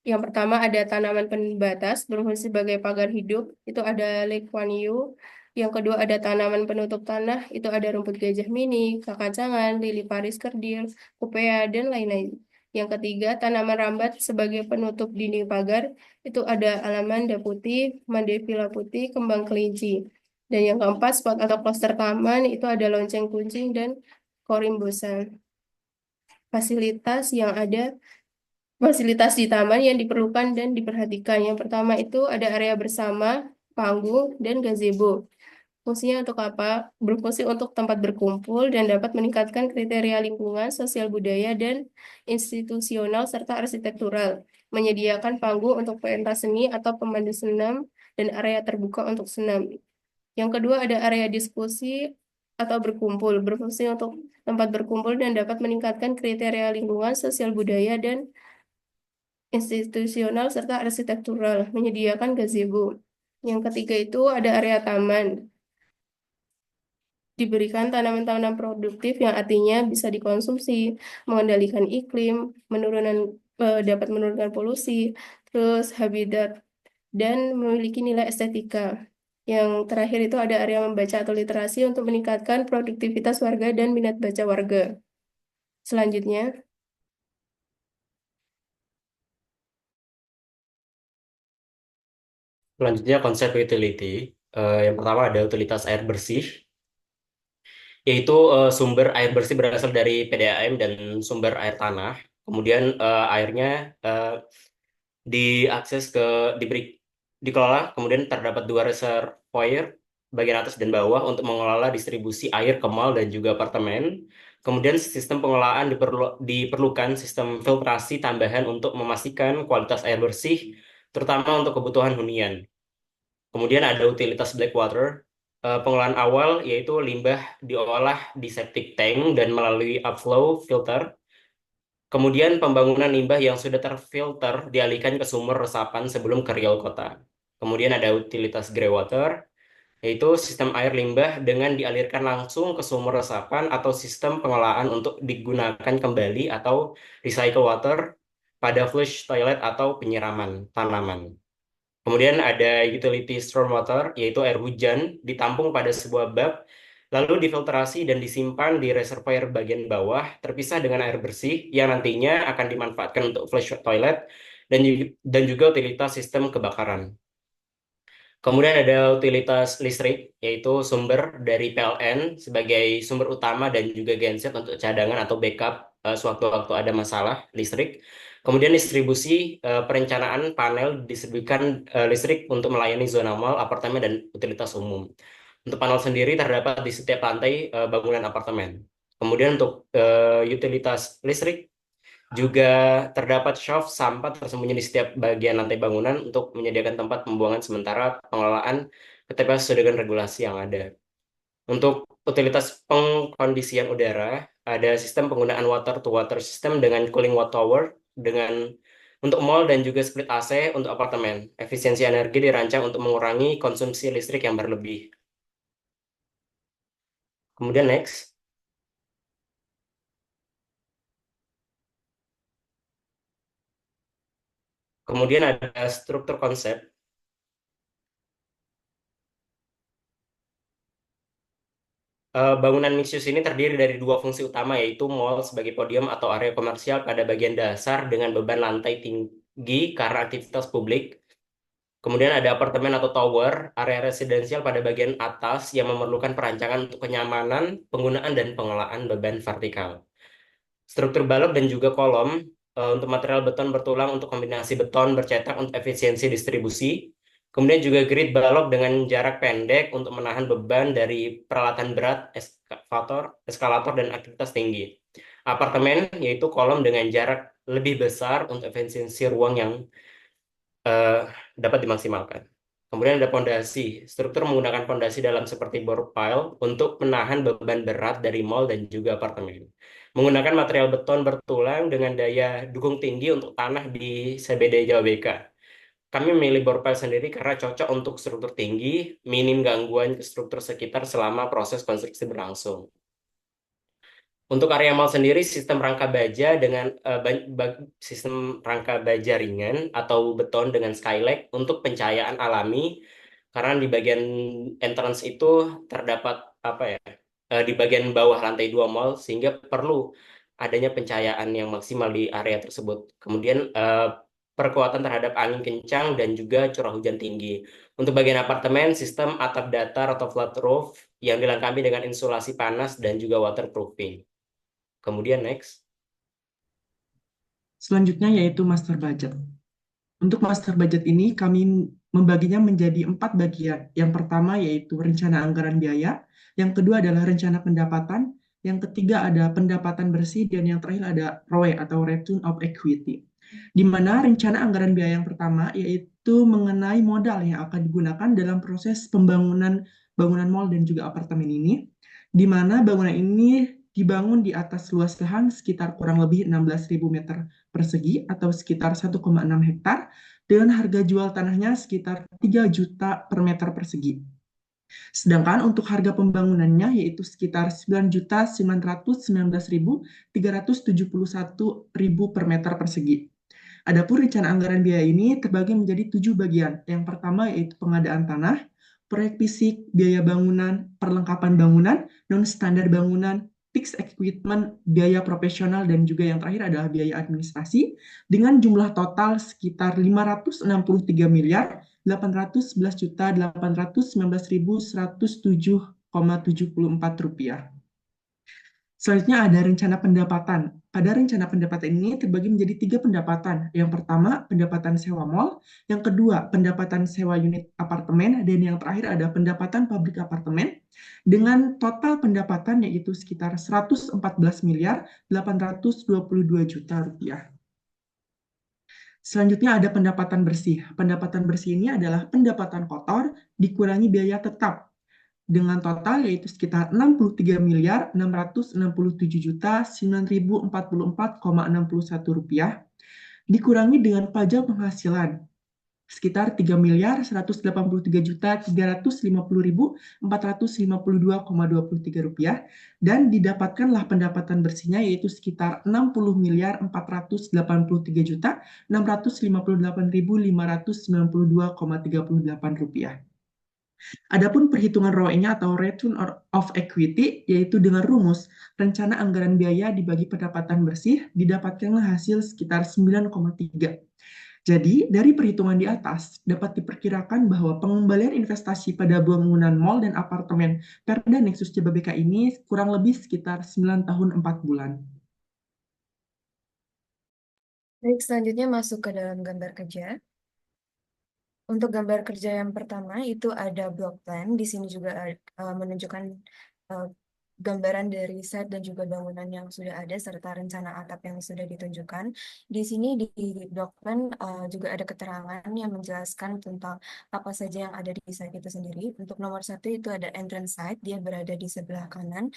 Yang pertama ada tanaman pembatas berfungsi sebagai pagar hidup, itu ada Leguaneu. Yang kedua ada tanaman penutup tanah, itu ada rumput gajah mini, kakacangan, lili paris kerdil, kupea, dan lain-lain. Yang ketiga tanaman rambat sebagai penutup dinding pagar, itu ada alamanda putih, mandevilla putih, kembang kelinci. Dan yang keempat spot atau cluster taman, itu ada lonceng kucing dan korimbosan. Fasilitas yang ada Fasilitas di taman yang diperlukan dan diperhatikan. Yang pertama itu ada area bersama, panggung, dan gazebo. Fungsinya untuk apa? Berfungsi untuk tempat berkumpul dan dapat meningkatkan kriteria lingkungan, sosial budaya, dan institusional serta arsitektural. Menyediakan panggung untuk pentas seni atau pemandu senam dan area terbuka untuk senam. Yang kedua ada area diskusi atau berkumpul. Berfungsi untuk tempat berkumpul dan dapat meningkatkan kriteria lingkungan, sosial budaya, dan institusional serta arsitektural, menyediakan gazebo. Yang ketiga itu ada area taman. Diberikan tanaman-tanaman produktif yang artinya bisa dikonsumsi, mengendalikan iklim, dapat menurunkan polusi, terus habitat, dan memiliki nilai estetika. Yang terakhir itu ada area membaca atau literasi untuk meningkatkan produktivitas warga dan minat baca warga. Selanjutnya, Selanjutnya konsep utility. Yang pertama ada utilitas air bersih, yaitu sumber air bersih berasal dari PDAM dan sumber air tanah. Kemudian airnya diakses dikelola, kemudian terdapat 2 reservoir bagian atas dan bawah untuk mengelola distribusi air ke mal dan juga apartemen. Kemudian sistem pengelolaan diperlukan sistem filtrasi tambahan untuk memastikan kualitas air bersih, terutama untuk kebutuhan hunian. Kemudian ada utilitas black water. Pengelolaan awal yaitu limbah diolah di septic tank dan melalui upflow filter. Kemudian pembangunan limbah yang sudah terfilter dialihkan ke sumur resapan sebelum ke real kota. Kemudian ada utilitas grey water, yaitu sistem air limbah dengan dialirkan langsung ke sumur resapan atau sistem pengolahan untuk digunakan kembali atau recycle water pada flush toilet atau penyiraman tanaman. Kemudian ada utility stormwater, yaitu air hujan ditampung pada sebuah bak, lalu difiltrasi dan disimpan di reservoir bagian bawah, terpisah dengan air bersih yang nantinya akan dimanfaatkan untuk flush toilet dan juga utilitas sistem kebakaran. Kemudian ada utilitas listrik, yaitu sumber dari PLN sebagai sumber utama dan juga genset untuk cadangan atau backup sewaktu-waktu ada masalah listrik. Kemudian distribusi perencanaan panel distribusikan listrik untuk melayani zona mal, apartemen, dan utilitas umum. Untuk panel sendiri terdapat di setiap lantai bangunan apartemen. Kemudian untuk utilitas listrik juga terdapat shelf sampah tersembunyi di setiap bagian lantai bangunan untuk menyediakan tempat pembuangan sementara pengelolaan ke TPS sesuai dengan regulasi yang ada. Untuk utilitas pengkondisian udara, ada sistem penggunaan water to water system dengan cooling watt tower untuk mall dan juga split AC untuk apartemen. Efisiensi energi dirancang untuk mengurangi konsumsi listrik yang berlebih. Kemudian next. Kemudian ada struktur konsep. Bangunan mixed-use ini terdiri dari dua fungsi utama, yaitu mall sebagai podium atau area komersial pada bagian dasar dengan beban lantai tinggi karena aktivitas publik. Kemudian ada apartemen atau tower, area residensial pada bagian atas yang memerlukan perancangan untuk kenyamanan, penggunaan, dan pengelolaan beban vertikal. Struktur balok dan juga kolom untuk material beton bertulang untuk kombinasi beton bercetak untuk efisiensi distribusi. Kemudian juga grid balok dengan jarak pendek untuk menahan beban dari peralatan berat, eskalator, dan aktivitas tinggi. Apartemen yaitu kolom dengan jarak lebih besar untuk efisiensi ruang yang dapat dimaksimalkan. Kemudian ada pondasi. Struktur menggunakan pondasi dalam seperti bore pile untuk menahan beban berat dari mall dan juga apartemen. Menggunakan material beton bertulang dengan daya dukung tinggi untuk tanah di CBD Jawa BK. Kami memilih bore pile sendiri karena cocok untuk struktur tinggi, minim gangguan ke struktur sekitar selama proses konstruksi berlangsung. Untuk area mall sendiri, sistem rangka baja sistem rangka baja ringan atau beton dengan skylight untuk pencahayaan alami, karena di bagian entrance itu terdapat di bagian bawah lantai 2 mall, sehingga perlu adanya pencahayaan yang maksimal di area tersebut. Kemudian perkuatan terhadap angin kencang dan juga curah hujan tinggi. Untuk bagian apartemen, sistem atap datar atau flat roof yang dilengkapi dengan insulasi panas dan juga waterproofing. Kemudian next. Selanjutnya yaitu master budget. Untuk master budget ini kami membaginya menjadi 4 bagian. Yang pertama yaitu rencana anggaran biaya, yang kedua adalah rencana pendapatan, yang ketiga ada pendapatan bersih, dan yang terakhir ada ROE atau Return of Equity. Di mana rencana anggaran biaya yang pertama yaitu mengenai modal yang akan digunakan dalam proses pembangunan bangunan mall dan juga apartemen ini, di mana bangunan ini dibangun di atas luas lahan sekitar kurang lebih 16.000 meter persegi atau sekitar 1,6 hektar dengan harga jual tanahnya sekitar 3 juta per meter persegi. Sedangkan untuk harga pembangunannya yaitu sekitar 9.919.371 per meter persegi. Adapun rencana anggaran biaya ini terbagi menjadi 7 bagian. Yang pertama yaitu pengadaan tanah, proyek fisik, biaya bangunan, perlengkapan bangunan, non-standar bangunan, fixed equipment, biaya profesional, dan juga yang terakhir adalah biaya administrasi dengan jumlah total sekitar 563.819.107,74 rupiah. Selanjutnya ada rencana pendapatan. Pada rencana pendapatan ini terbagi menjadi 3 pendapatan. Yang pertama, pendapatan sewa mall. Yang kedua, pendapatan sewa unit apartemen. Dan yang terakhir ada pendapatan pabrik apartemen. Dengan total pendapatan yaitu sekitar 114.822 juta rupiah. Selanjutnya ada pendapatan bersih. Pendapatan bersih ini adalah pendapatan kotor dikurangi biaya tetap, dengan total yaitu sekitar 63.667.9.044,61 rupiah, dikurangi dengan pajak penghasilan sekitar 3.153.350.452,23 rupiah, dan didapatkanlah pendapatan bersihnya yaitu sekitar 60.488.658.592,38 rupiah. Adapun perhitungan ROE-nya atau Return of Equity yaitu dengan rumus rencana anggaran biaya dibagi pendapatan bersih didapatkanlah hasil sekitar 9,3. Jadi dari perhitungan di atas dapat diperkirakan bahwa pengembalian investasi pada bangunan mall dan apartemen Perda Nexus Jababeka ini kurang lebih sekitar 9 tahun 4 bulan. Baik, selanjutnya masuk ke dalam gambar kerja. Untuk gambar kerja yang pertama itu ada block plan. Di sini juga menunjukkan gambaran dari site dan juga bangunan yang sudah ada serta rencana atap yang sudah ditunjukkan. Di sini di dokumen juga ada keterangan yang menjelaskan tentang apa saja yang ada di site itu sendiri. Untuk nomor 1 itu ada entrance site, dia berada di sebelah kanan,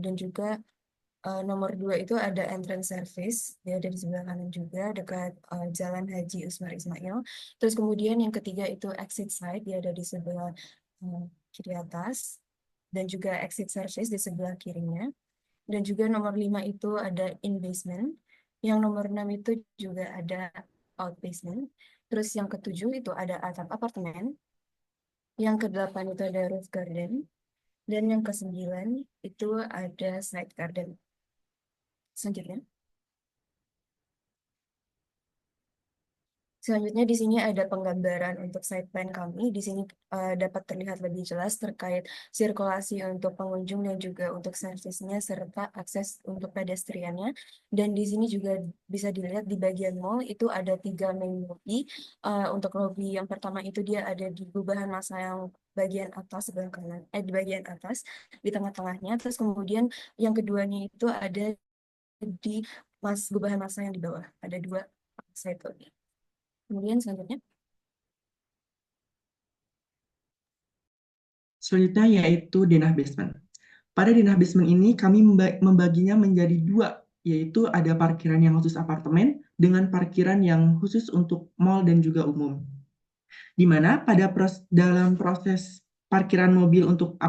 dan juga nomor 2 itu ada entrance service, dia ada di sebelah kanan juga dekat Jalan Haji Usmar Ismail. Terus kemudian yang ketiga itu exit site, dia ada di sebelah kiri atas, dan juga exit service di sebelah kirinya. Dan juga nomor 5 itu ada in basement. Yang nomor 6 itu juga ada out basement. Terus yang ketujuh itu ada atap apartemen. Yang kedelapan itu ada roof garden. Dan yang kesembilan itu ada side garden. Selanjutnya. Selanjutnya di sini ada penggambaran untuk site plan kami. Di sini dapat terlihat lebih jelas terkait sirkulasi untuk pengunjung dan juga untuk servisnya serta akses untuk pedestriannya. Dan di sini juga bisa dilihat di bagian mall itu ada 3 main lobby. Untuk lobby yang pertama itu dia ada di gubahan masa yang bagian atas sebelah kanan, di bagian atas di tengah-tengahnya. Terus kemudian yang keduanya itu ada di gubahan masa yang di bawah. Ada 2 site lobby. Kemudian selanjutnya, Selanjutnya yaitu denah basement. Pada denah basement ini kami membaginya menjadi 2, yaitu ada parkiran yang khusus apartemen dengan parkiran yang khusus untuk mall dan juga umum. Di mana dalam proses parkiran mobil untuk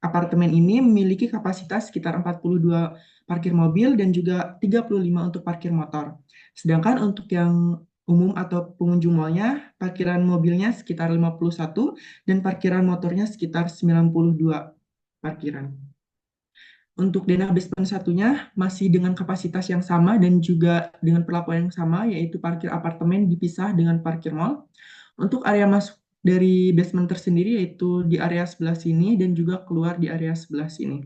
apartemen ini memiliki kapasitas sekitar 42 parkir mobil dan juga 35 untuk parkir motor. Sedangkan untuk yang umum atau pengunjung mallnya, parkiran mobilnya sekitar 51 dan parkiran motornya sekitar 92 parkiran. Untuk denah basement satunya masih dengan kapasitas yang sama dan juga dengan perlakuan yang sama, yaitu parkir apartemen dipisah dengan parkir mall. Untuk area masuk dari basement tersendiri yaitu di area sebelah sini dan juga keluar di area sebelah sini.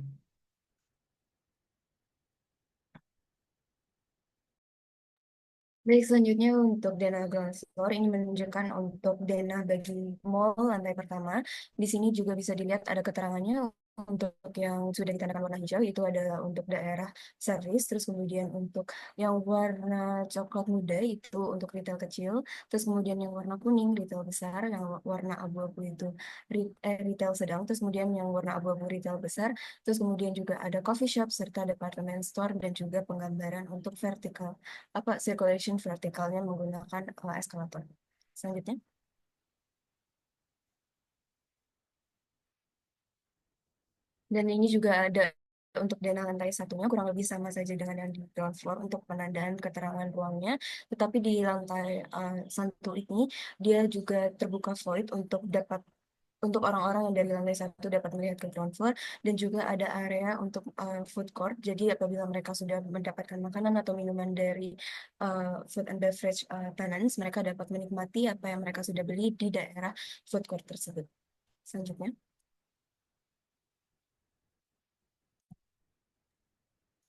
baik, selanjutnya untuk denah ground floor ini menunjukkan untuk denah bagi mall lantai pertama. Di sini juga bisa dilihat ada keterangannya untuk yang sudah ditandakan warna hijau itu adalah untuk daerah service. Terus kemudian untuk yang warna coklat muda itu untuk retail kecil. Terus kemudian yang warna kuning retail besar, yang warna abu-abu itu retail sedang. Terus kemudian yang warna abu-abu retail besar. Terus kemudian juga ada coffee shop serta department store dan juga penggambaran untuk vertikal circulation vertikalnya menggunakan eskalator. Selanjutnya. Dan ini juga ada untuk denah lantai satunya kurang lebih sama saja dengan yang di ground floor untuk penandaan keterangan ruangnya. Tetapi di lantai 1 ini dia juga terbuka void untuk orang-orang yang dari lantai 1 dapat melihat ke ground floor dan juga ada area untuk food court. Jadi apabila mereka sudah mendapatkan makanan atau minuman dari food and beverage tenants, mereka dapat menikmati apa yang mereka sudah beli di daerah food court tersebut. Selanjutnya.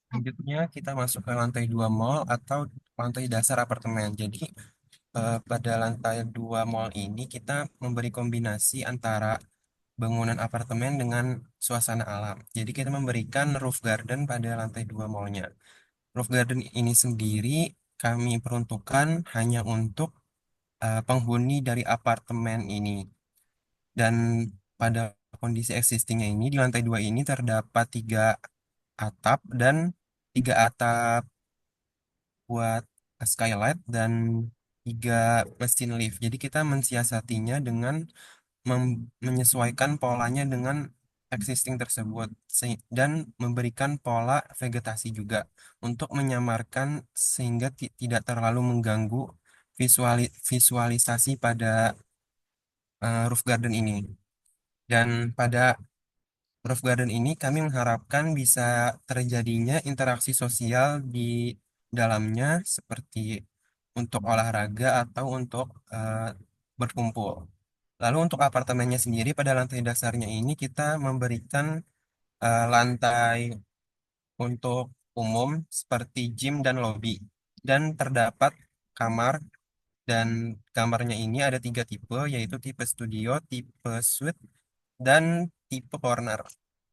Selanjutnya kita masuk ke lantai 2 mall atau lantai dasar apartemen. Jadi pada lantai 2 mall ini kita memberi kombinasi antara bangunan apartemen dengan suasana alam. Jadi kita memberikan roof garden pada lantai 2 mallnya. Roof garden ini sendiri kami peruntukkan hanya untuk penghuni dari apartemen ini. Dan pada kondisi existingnya ini di lantai 2 ini terdapat 3 atap dan 3 atap buat skylight dan 3 mesin lift. Jadi kita mensiasatinya dengan menyesuaikan polanya dengan existing tersebut dan memberikan pola vegetasi juga untuk menyamarkan sehingga tidak terlalu mengganggu visualisasi pada roof garden ini. Dan pada roof garden ini kami mengharapkan bisa terjadinya interaksi sosial di dalamnya seperti untuk olahraga atau untuk berkumpul. Lalu untuk apartemennya sendiri pada lantai dasarnya ini kita memberikan lantai untuk umum seperti gym dan lobby. Dan terdapat kamar dan kamarnya ini ada 3 tipe yaitu tipe studio, tipe suite, dan tipe corner.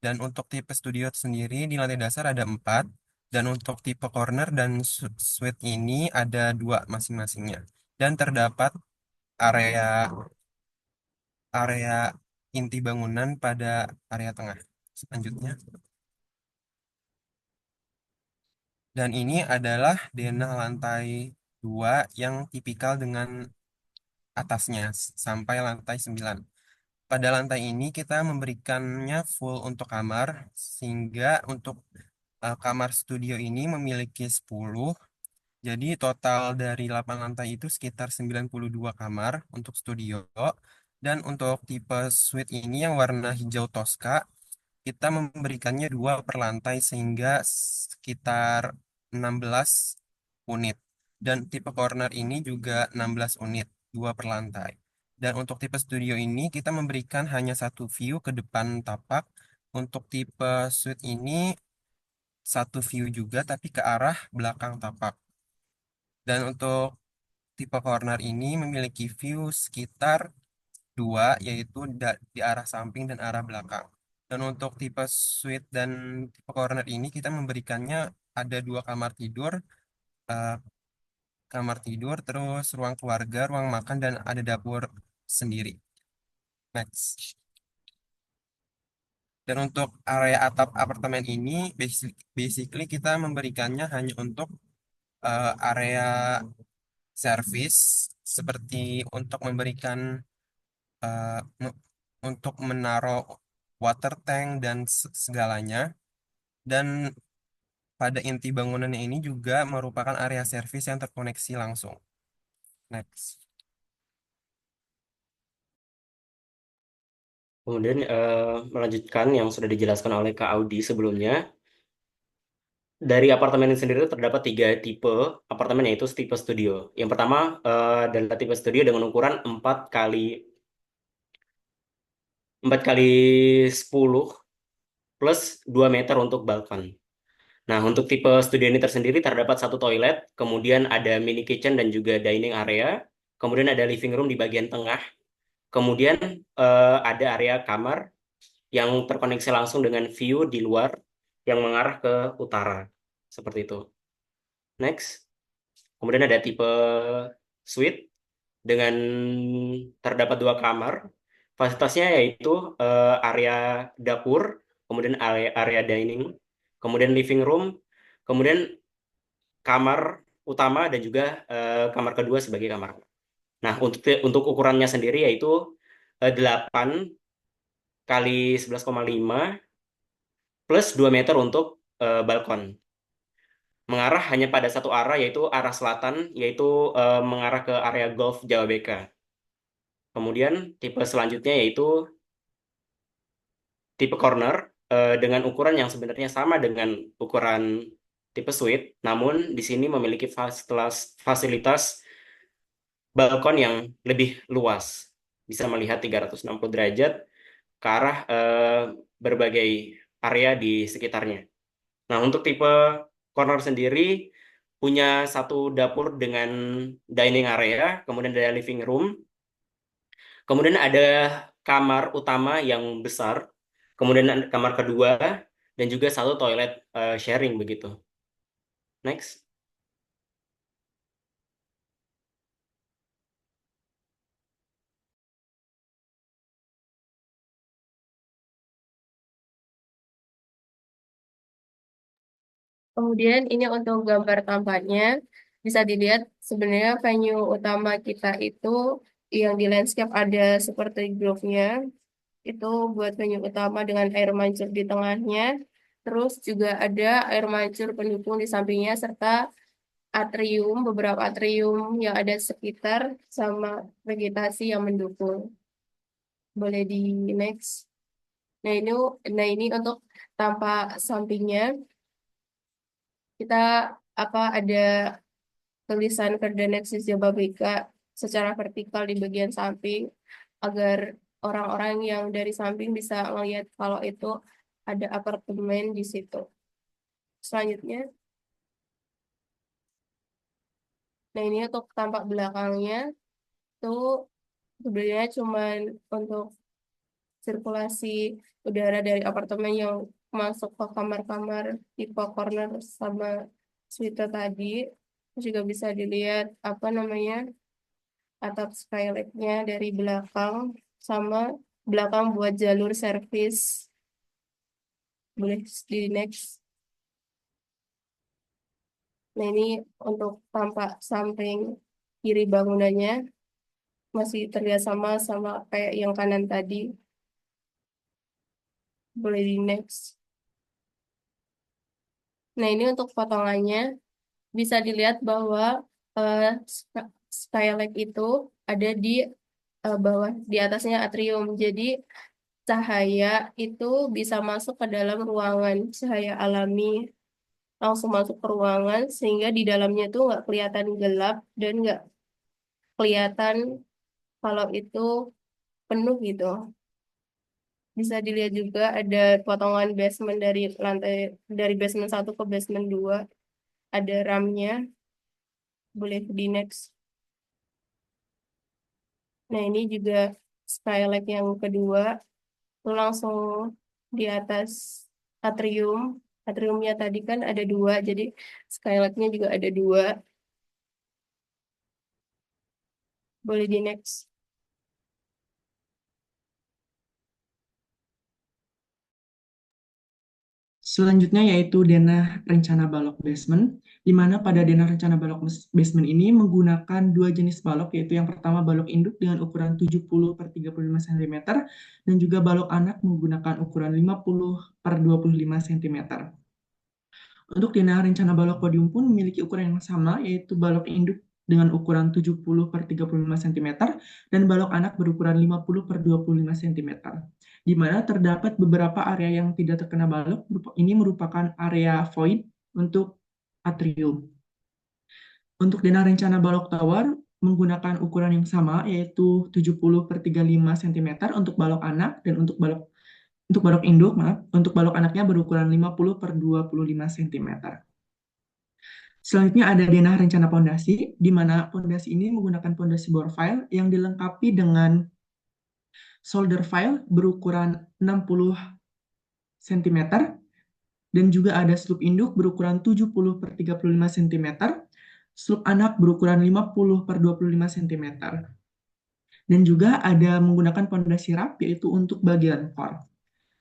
Dan untuk tipe studio sendiri di lantai dasar ada 4. Dan untuk tipe corner dan suite ini ada 2 masing-masingnya. Dan terdapat area area inti bangunan pada area tengah. Selanjutnya. Dan ini adalah denah lantai 2 yang tipikal dengan atasnya sampai lantai 9. Pada lantai ini kita memberikannya full untuk kamar, sehingga untuk kamar studio ini memiliki 10. Jadi total dari 8 lantai itu sekitar 92 kamar untuk studio. Dan untuk tipe suite ini yang warna hijau toska, kita memberikannya 2 per lantai sehingga sekitar 16 unit. Dan tipe corner ini juga 16 unit, 2 per lantai. Dan untuk tipe studio ini kita memberikan hanya satu view ke depan tapak. Untuk tipe suite ini satu view juga tapi ke arah belakang tapak. Dan untuk tipe corner ini memiliki view sekitar 2, yaitu di arah samping dan arah belakang. Dan untuk tipe suite dan tipe corner ini kita memberikannya ada 2 eh, kamar tidur, terus ruang keluarga, ruang makan, dan ada dapur sendiri. Next. Dan untuk area atap apartemen ini, basically kita memberikannya hanya untuk area service, seperti untuk memberikan eh, me- untuk menaruh water tank dan segalanya. Dan pada inti bangunannya ini juga merupakan area service yang terkoneksi langsung. Next. Kemudian melanjutkan yang sudah dijelaskan oleh Kak Audi sebelumnya. Dari apartemen ini sendiri terdapat 3 tipe apartemen, yaitu tipe studio. Yang pertama adalah tipe studio dengan ukuran 4 kali 10 plus 2 meter untuk balkon. Nah, untuk tipe studio ini tersendiri terdapat 1 toilet, kemudian ada mini kitchen dan juga dining area, kemudian ada living room di bagian tengah, kemudian ada area kamar yang terkoneksi langsung dengan view di luar yang mengarah ke utara. Seperti itu. Next. Kemudian ada tipe suite dengan terdapat 2 kamar. Fasilitasnya yaitu area dapur, kemudian area dining, kemudian living room, kemudian kamar utama dan juga kamar kedua sebagai kamar. Nah, untuk ukurannya sendiri yaitu 8 kali 11,5 plus 2 meter untuk balkon. Mengarah hanya pada satu arah, yaitu arah selatan, yaitu mengarah ke area golf Jawabeka. Kemudian tipe selanjutnya yaitu tipe corner dengan ukuran yang sebenarnya sama dengan ukuran tipe suite, namun di sini memiliki fasilitas balkon yang lebih luas. Bisa melihat 360 derajat ke arah berbagai area di sekitarnya. Nah, untuk tipe corner sendiri punya 1 dapur dengan dining area, kemudian ada living room, kemudian ada kamar utama yang besar, kemudian ada kamar kedua, dan juga 1 toilet sharing begitu. Next. Kemudian ini untuk gambar tampaknya, bisa dilihat sebenarnya venue utama kita itu yang di landscape ada seperti groove-nya, itu buat venue utama dengan air mancur di tengahnya, terus juga ada air mancur pendukung di sampingnya, serta atrium, beberapa atrium yang ada sekitar, sama vegetasi yang mendukung. Boleh di next. Nah ini untuk tampak sampingnya, kita ada tulisan Ferdanexis Jababeka secara vertikal di bagian samping agar orang-orang yang dari samping bisa melihat kalau itu ada apartemen di situ. Selanjutnya, nah ini untuk tampak belakangnya tuh sebenarnya cuman untuk sirkulasi udara dari apartemen yang masuk ke kamar-kamar tipe corner sama suite tadi. Terus juga bisa dilihat apa namanya atap skylight-nya dari belakang sama belakang buat jalur servis. Boleh di next. Nah, ini untuk tampak samping kiri bangunannya masih terlihat sama sama kayak yang kanan tadi. Boleh di next. Nah, ini untuk potongannya bisa dilihat bahwa skylight itu ada di bawah, di atasnya atrium. Jadi cahaya itu bisa masuk ke dalam ruangan, cahaya alami langsung masuk ke ruangan sehingga di dalamnya tuh nggak kelihatan gelap dan nggak kelihatan kalau itu penuh gitu. Bisa dilihat juga ada potongan basement dari lantai dari basement 1 ke basement 2, ada ramnya. Boleh di next. Nah, ini juga skylight yang kedua. Itu langsung di atas atrium. Atriumnya tadi kan ada 2, jadi skylightnya juga ada 2. Boleh di next. Selanjutnya yaitu denah rencana balok basement, di mana pada denah rencana balok basement ini menggunakan 2 jenis balok, yaitu yang pertama balok induk dengan ukuran 70 per 35 cm, dan juga balok anak menggunakan ukuran 50 per 25 cm. Untuk denah rencana balok podium pun memiliki ukuran yang sama, yaitu balok induk dengan ukuran 70 per 35 cm, dan balok anak berukuran 50 per 25 cm. Di mana terdapat beberapa area yang tidak terkena balok, ini merupakan area void untuk atrium. Untuk denah rencana balok tower menggunakan ukuran yang sama, yaitu 70 per 35 cm untuk balok anak, dan untuk balok induk, untuk balok anaknya berukuran 50 per 25 cm. Selanjutnya ada denah rencana pondasi, di mana pondasi ini menggunakan pondasi bore file yang dilengkapi dengan solder file berukuran 60 cm, dan juga ada slup induk berukuran 70 per 35 cm, slup anak berukuran 50 per 25 cm. Dan juga ada menggunakan pondasi rap, yaitu untuk bagian core.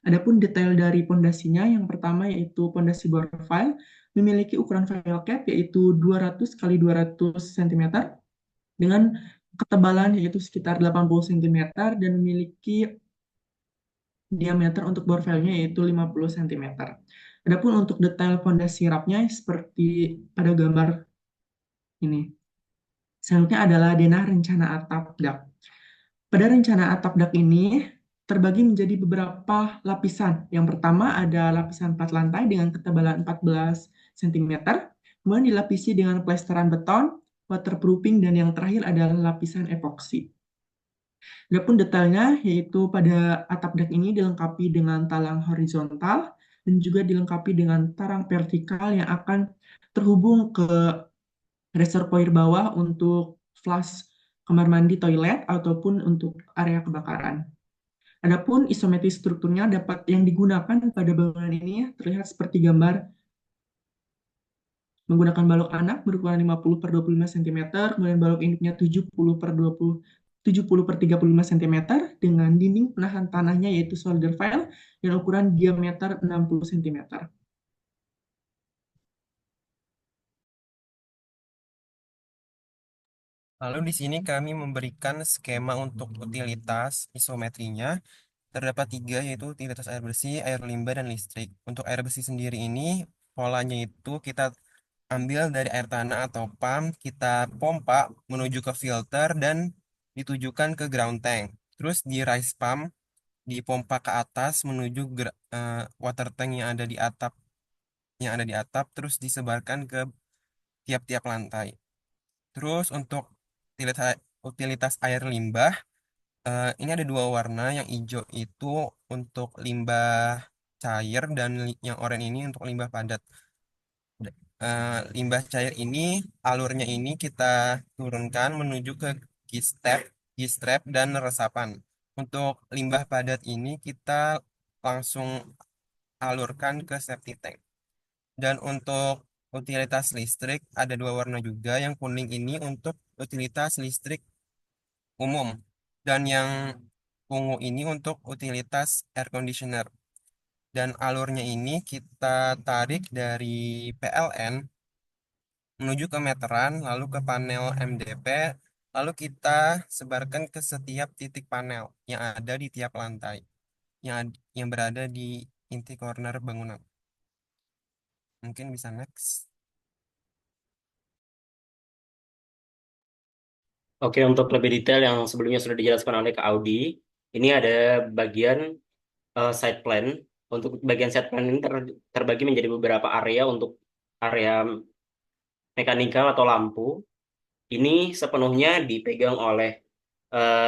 Adapun detail dari pondasinya, yang pertama yaitu pondasi bore file memiliki ukuran file cap yaitu 200 kali 200 cm dengan ketebalan yaitu sekitar 80 cm dan memiliki diameter untuk bore file-nya yaitu 50 cm. Adapun untuk detail pondasi rapnya seperti pada gambar ini. Selanjutnya adalah denah rencana atap dak. Pada rencana atap dak ini terbagi menjadi beberapa lapisan. Yang pertama ada lapisan 4 lantai dengan ketebalan 14 cm, kemudian dilapisi dengan plesteran beton, waterproofing, dan yang terakhir adalah lapisan epoksi. Adapun detailnya yaitu pada atap dak ini dilengkapi dengan talang horizontal dan juga dilengkapi dengan tarang vertikal yang akan terhubung ke reservoir bawah untuk flush kamar mandi toilet ataupun untuk area kebakaran. Adapun isometri strukturnya dapat yang digunakan pada bangunan ini terlihat seperti gambar menggunakan balok anak berukuran 50 per 25 cm, kemudian balok induknya 70 per 35 cm dengan dinding penahan tanahnya yaitu solder file dan ukuran diameter 60 cm. Lalu di sini kami memberikan skema untuk utilitas isometrinya. Terdapat 3 yaitu utilitas air bersih, air limbah, dan listrik. Untuk air bersih sendiri ini polanya itu kita ambil dari air tanah atau pump, kita pompa menuju ke filter dan ditujukan ke ground tank. Terus di rise pump dipompa ke atas menuju water tank yang ada di atap terus disebarkan ke tiap-tiap lantai. Terus untuk utilitas air limbah, ini ada 2 warna. Yang hijau itu untuk limbah cair dan yang oranye ini untuk limbah padat. Limbah cair ini alurnya ini kita turunkan menuju ke G-strap dan resapan. Untuk limbah padat ini kita langsung alurkan ke septic tank. Dan untuk utilitas listrik ada dua warna juga. Yang kuning ini untuk utilitas listrik umum. Dan yang ungu ini untuk utilitas air conditioner. Dan alurnya ini kita tarik dari PLN menuju ke meteran, lalu ke panel MDP, lalu kita sebarkan ke setiap titik panel yang ada di tiap lantai, yang berada di inti corner bangunan. Mungkin bisa next. Oke, untuk lebih detail yang sebelumnya sudah dijelaskan oleh Kak Audi, ini ada bagian site plan. Untuk bagian site plan ini terbagi menjadi beberapa area untuk area mekanikal atau lampu. Ini sepenuhnya dipegang oleh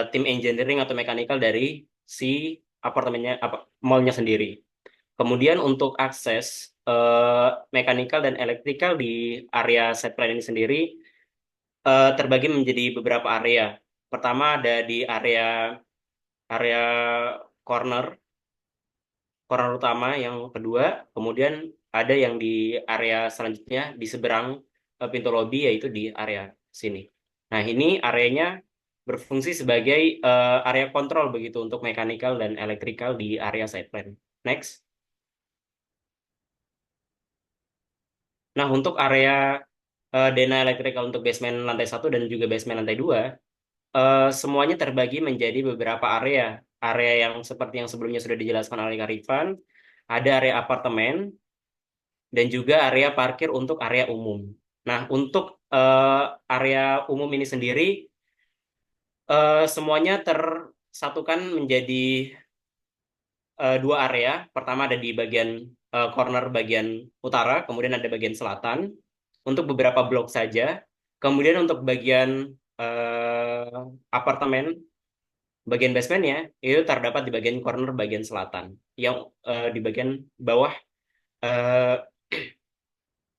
tim engineering atau mekanikal dari si apartemennya, mallnya sendiri. Kemudian untuk akses mekanikal dan elektrikal di area site plan ini sendiri terbagi menjadi beberapa area. Pertama ada di area corner utama, yang kedua, kemudian ada yang di area selanjutnya di seberang pintu lobby, yaitu di area sini. Nah, ini areanya berfungsi sebagai area kontrol begitu untuk mechanical dan electrical di area side plan. Next. Nah, untuk area Dena Electrical untuk basement lantai 1 dan juga basement lantai 2, semuanya terbagi menjadi beberapa area. Area yang seperti yang sebelumnya sudah dijelaskan oleh Karifan, ada area apartemen, dan juga area parkir untuk area umum. Nah, untuk area umum ini sendiri, semuanya tersatukan menjadi dua area. Pertama ada di bagian corner bagian utara, kemudian ada bagian selatan untuk beberapa blok saja. Kemudian untuk bagian apartemen, bagian basementnya itu terdapat di bagian corner bagian selatan, yang di bagian bawah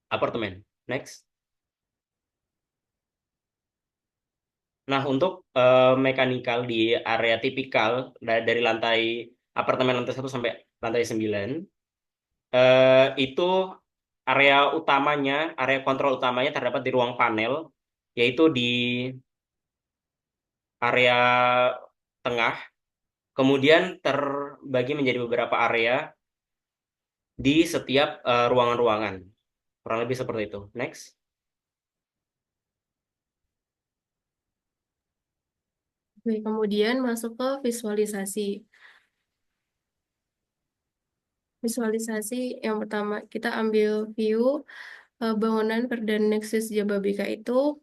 apartemen. Next. Nah, untuk mekanikal di area tipikal dari lantai apartemen lantai 1 sampai lantai 9, itu area utamanya, area kontrol utamanya terdapat di ruang panel, yaitu di area tengah, kemudian terbagi menjadi beberapa area di setiap ruangan-ruangan. Kurang lebih seperti itu. Next. Oke, kemudian masuk ke visualisasi. Visualisasi yang pertama, kita ambil view bangunan Perdan Nexus Jababeka itu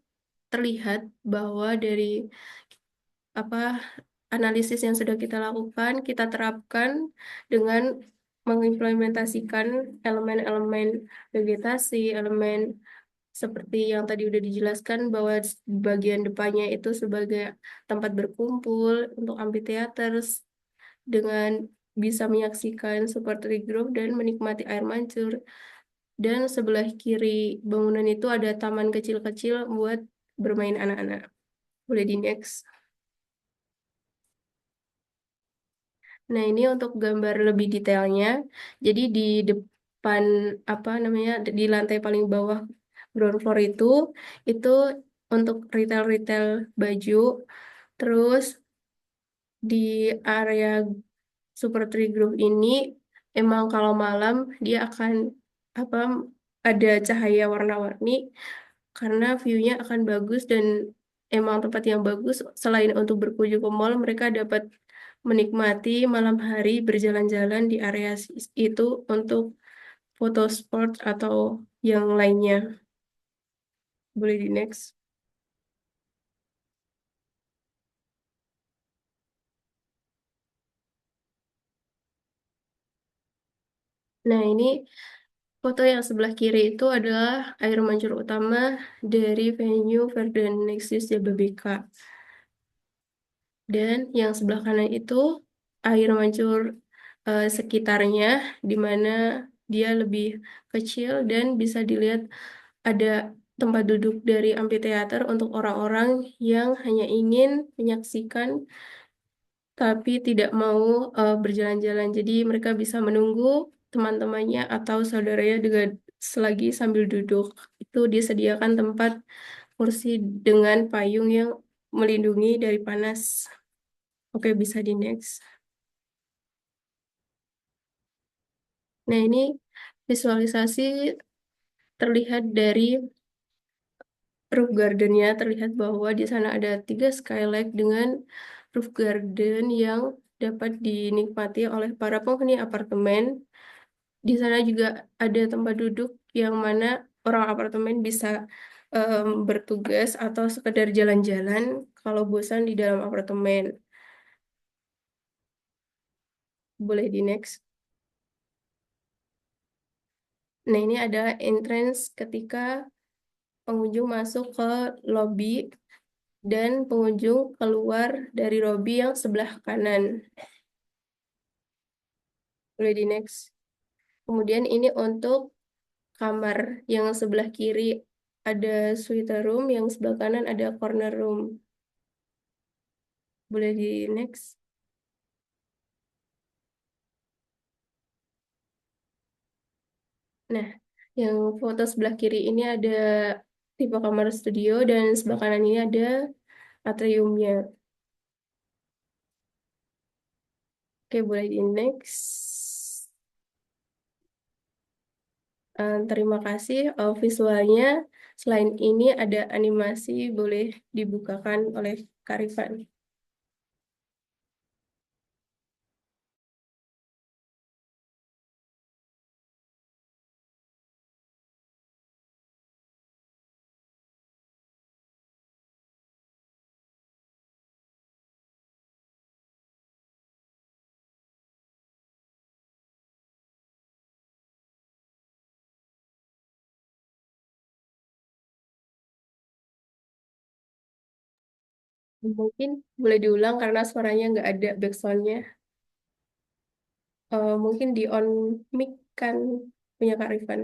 terlihat bahwa dari analisis yang sudah kita lakukan, kita terapkan dengan mengimplementasikan elemen-elemen vegetasi, elemen seperti yang tadi udah dijelaskan bahwa bagian depannya itu sebagai tempat berkumpul untuk amphitheater dengan bisa menyaksikan super tree grove dan menikmati air mancur. Dan sebelah kiri bangunan itu ada taman kecil-kecil buat bermain anak-anak. Boleh di next. Nah, ini untuk gambar lebih detailnya. Jadi di depan di lantai paling bawah ground floor itu untuk retail baju. Terus di area Super Tree Grove ini emang kalau malam dia akan apa ada cahaya warna-warni karena view-nya akan bagus dan emang tempat yang bagus. Selain untuk berkunjung ke mall, mereka dapat menikmati malam hari berjalan-jalan di area itu untuk foto sport atau yang lainnya. Boleh di next. Nah, ini foto yang sebelah kiri itu adalah air mancur utama dari venue Verden Nexus Jababeka. Dan yang sebelah kanan itu air mancur sekitarnya, di mana dia lebih kecil dan bisa dilihat ada tempat duduk dari amphitheater untuk orang-orang yang hanya ingin menyaksikan tapi tidak mau berjalan-jalan. Jadi mereka bisa menunggu teman-temannya atau saudaranya dengan selagi sambil duduk. Itu disediakan tempat kursi dengan payung yang melindungi dari panas. Oke, bisa di next. Nah, ini visualisasi terlihat dari roof gardennya. Terlihat bahwa di sana ada 3 skylight dengan roof garden yang dapat dinikmati oleh para penghuni apartemen. Di sana juga ada tempat duduk yang mana orang apartemen bisa bertugas atau sekedar jalan-jalan kalau bosan di dalam apartemen. Boleh di next. Nah, ini ada entrance ketika pengunjung masuk ke lobby dan pengunjung keluar dari lobby yang sebelah kanan. Boleh di next. Kemudian ini untuk kamar yang sebelah kiri ada suite room, yang sebelah kanan ada corner room. Boleh di next. Nah, yang foto sebelah kiri ini ada tipe kamar studio dan sebelah kanan ini ada atriumnya. Oke, boleh di next. Terima kasih visualnya. Selain ini ada animasi, boleh dibukakan oleh Karifan. Mungkin boleh diulang karena suaranya nggak ada backsoundnya. Mungkin di on mic kan punya Karifan.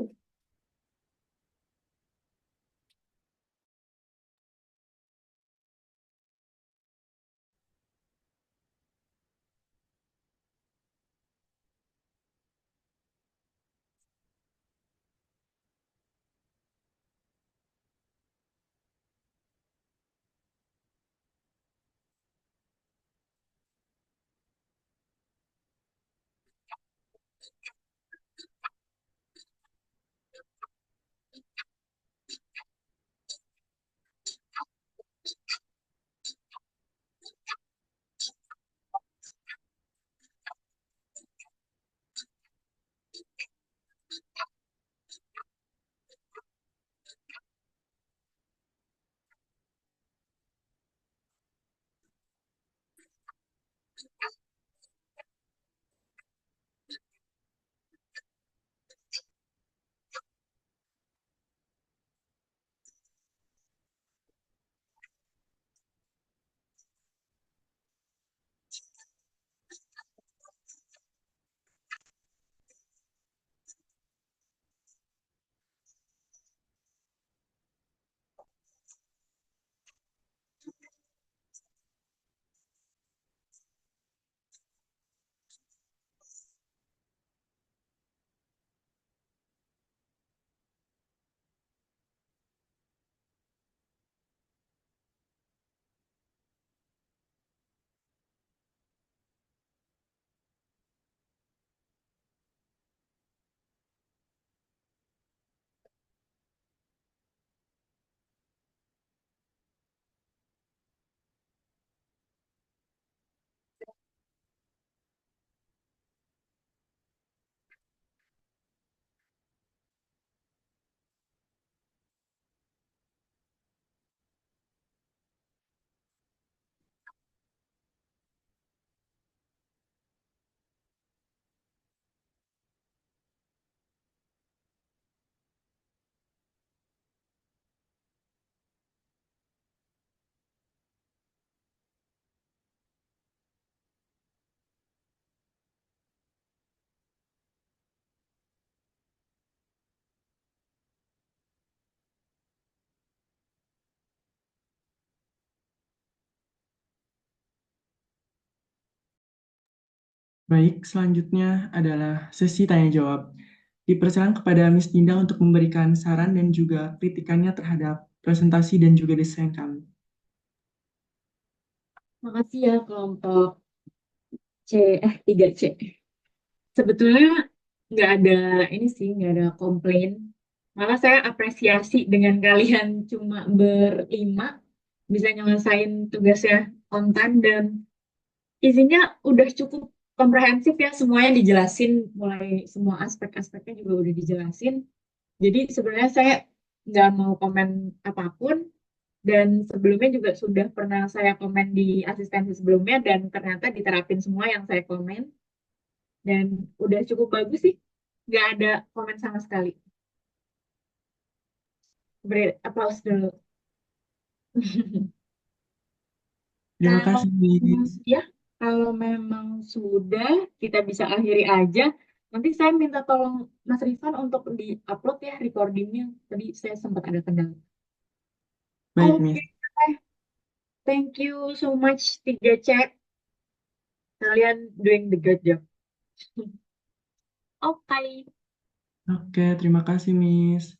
Baik, selanjutnya adalah sesi tanya jawab. Dipersilakan kepada Miss Dinda untuk memberikan saran dan juga kritikannya terhadap presentasi dan juga desain kami. Makasih ya kelompok 3C. Sebetulnya nggak ada ini sih, nggak ada komplain. Malah saya apresiasi dengan kalian cuma berlima bisa nyelesain tugasnya on time dan isinya udah cukup komprehensif ya, semuanya dijelasin, mulai semua aspek-aspeknya juga udah dijelasin. Jadi sebenarnya saya nggak mau komen apapun, dan sebelumnya juga sudah pernah saya komen di asistensi sebelumnya dan ternyata diterapin semua yang saya komen. Dan udah cukup bagus sih, nggak ada komen sama sekali. Beri aplaus dulu. Terima Kalau kasih, Miss. ya, kalau memang sudah, kita bisa akhiri aja. Nanti saya minta tolong Mas Rifan untuk di-upload ya recordingnya. Tadi saya sempat ada kendala. Baik, Oke, Miss. thank you so much 3C. Kalian doing the good job. Oke. Oke, terima kasih, Miss.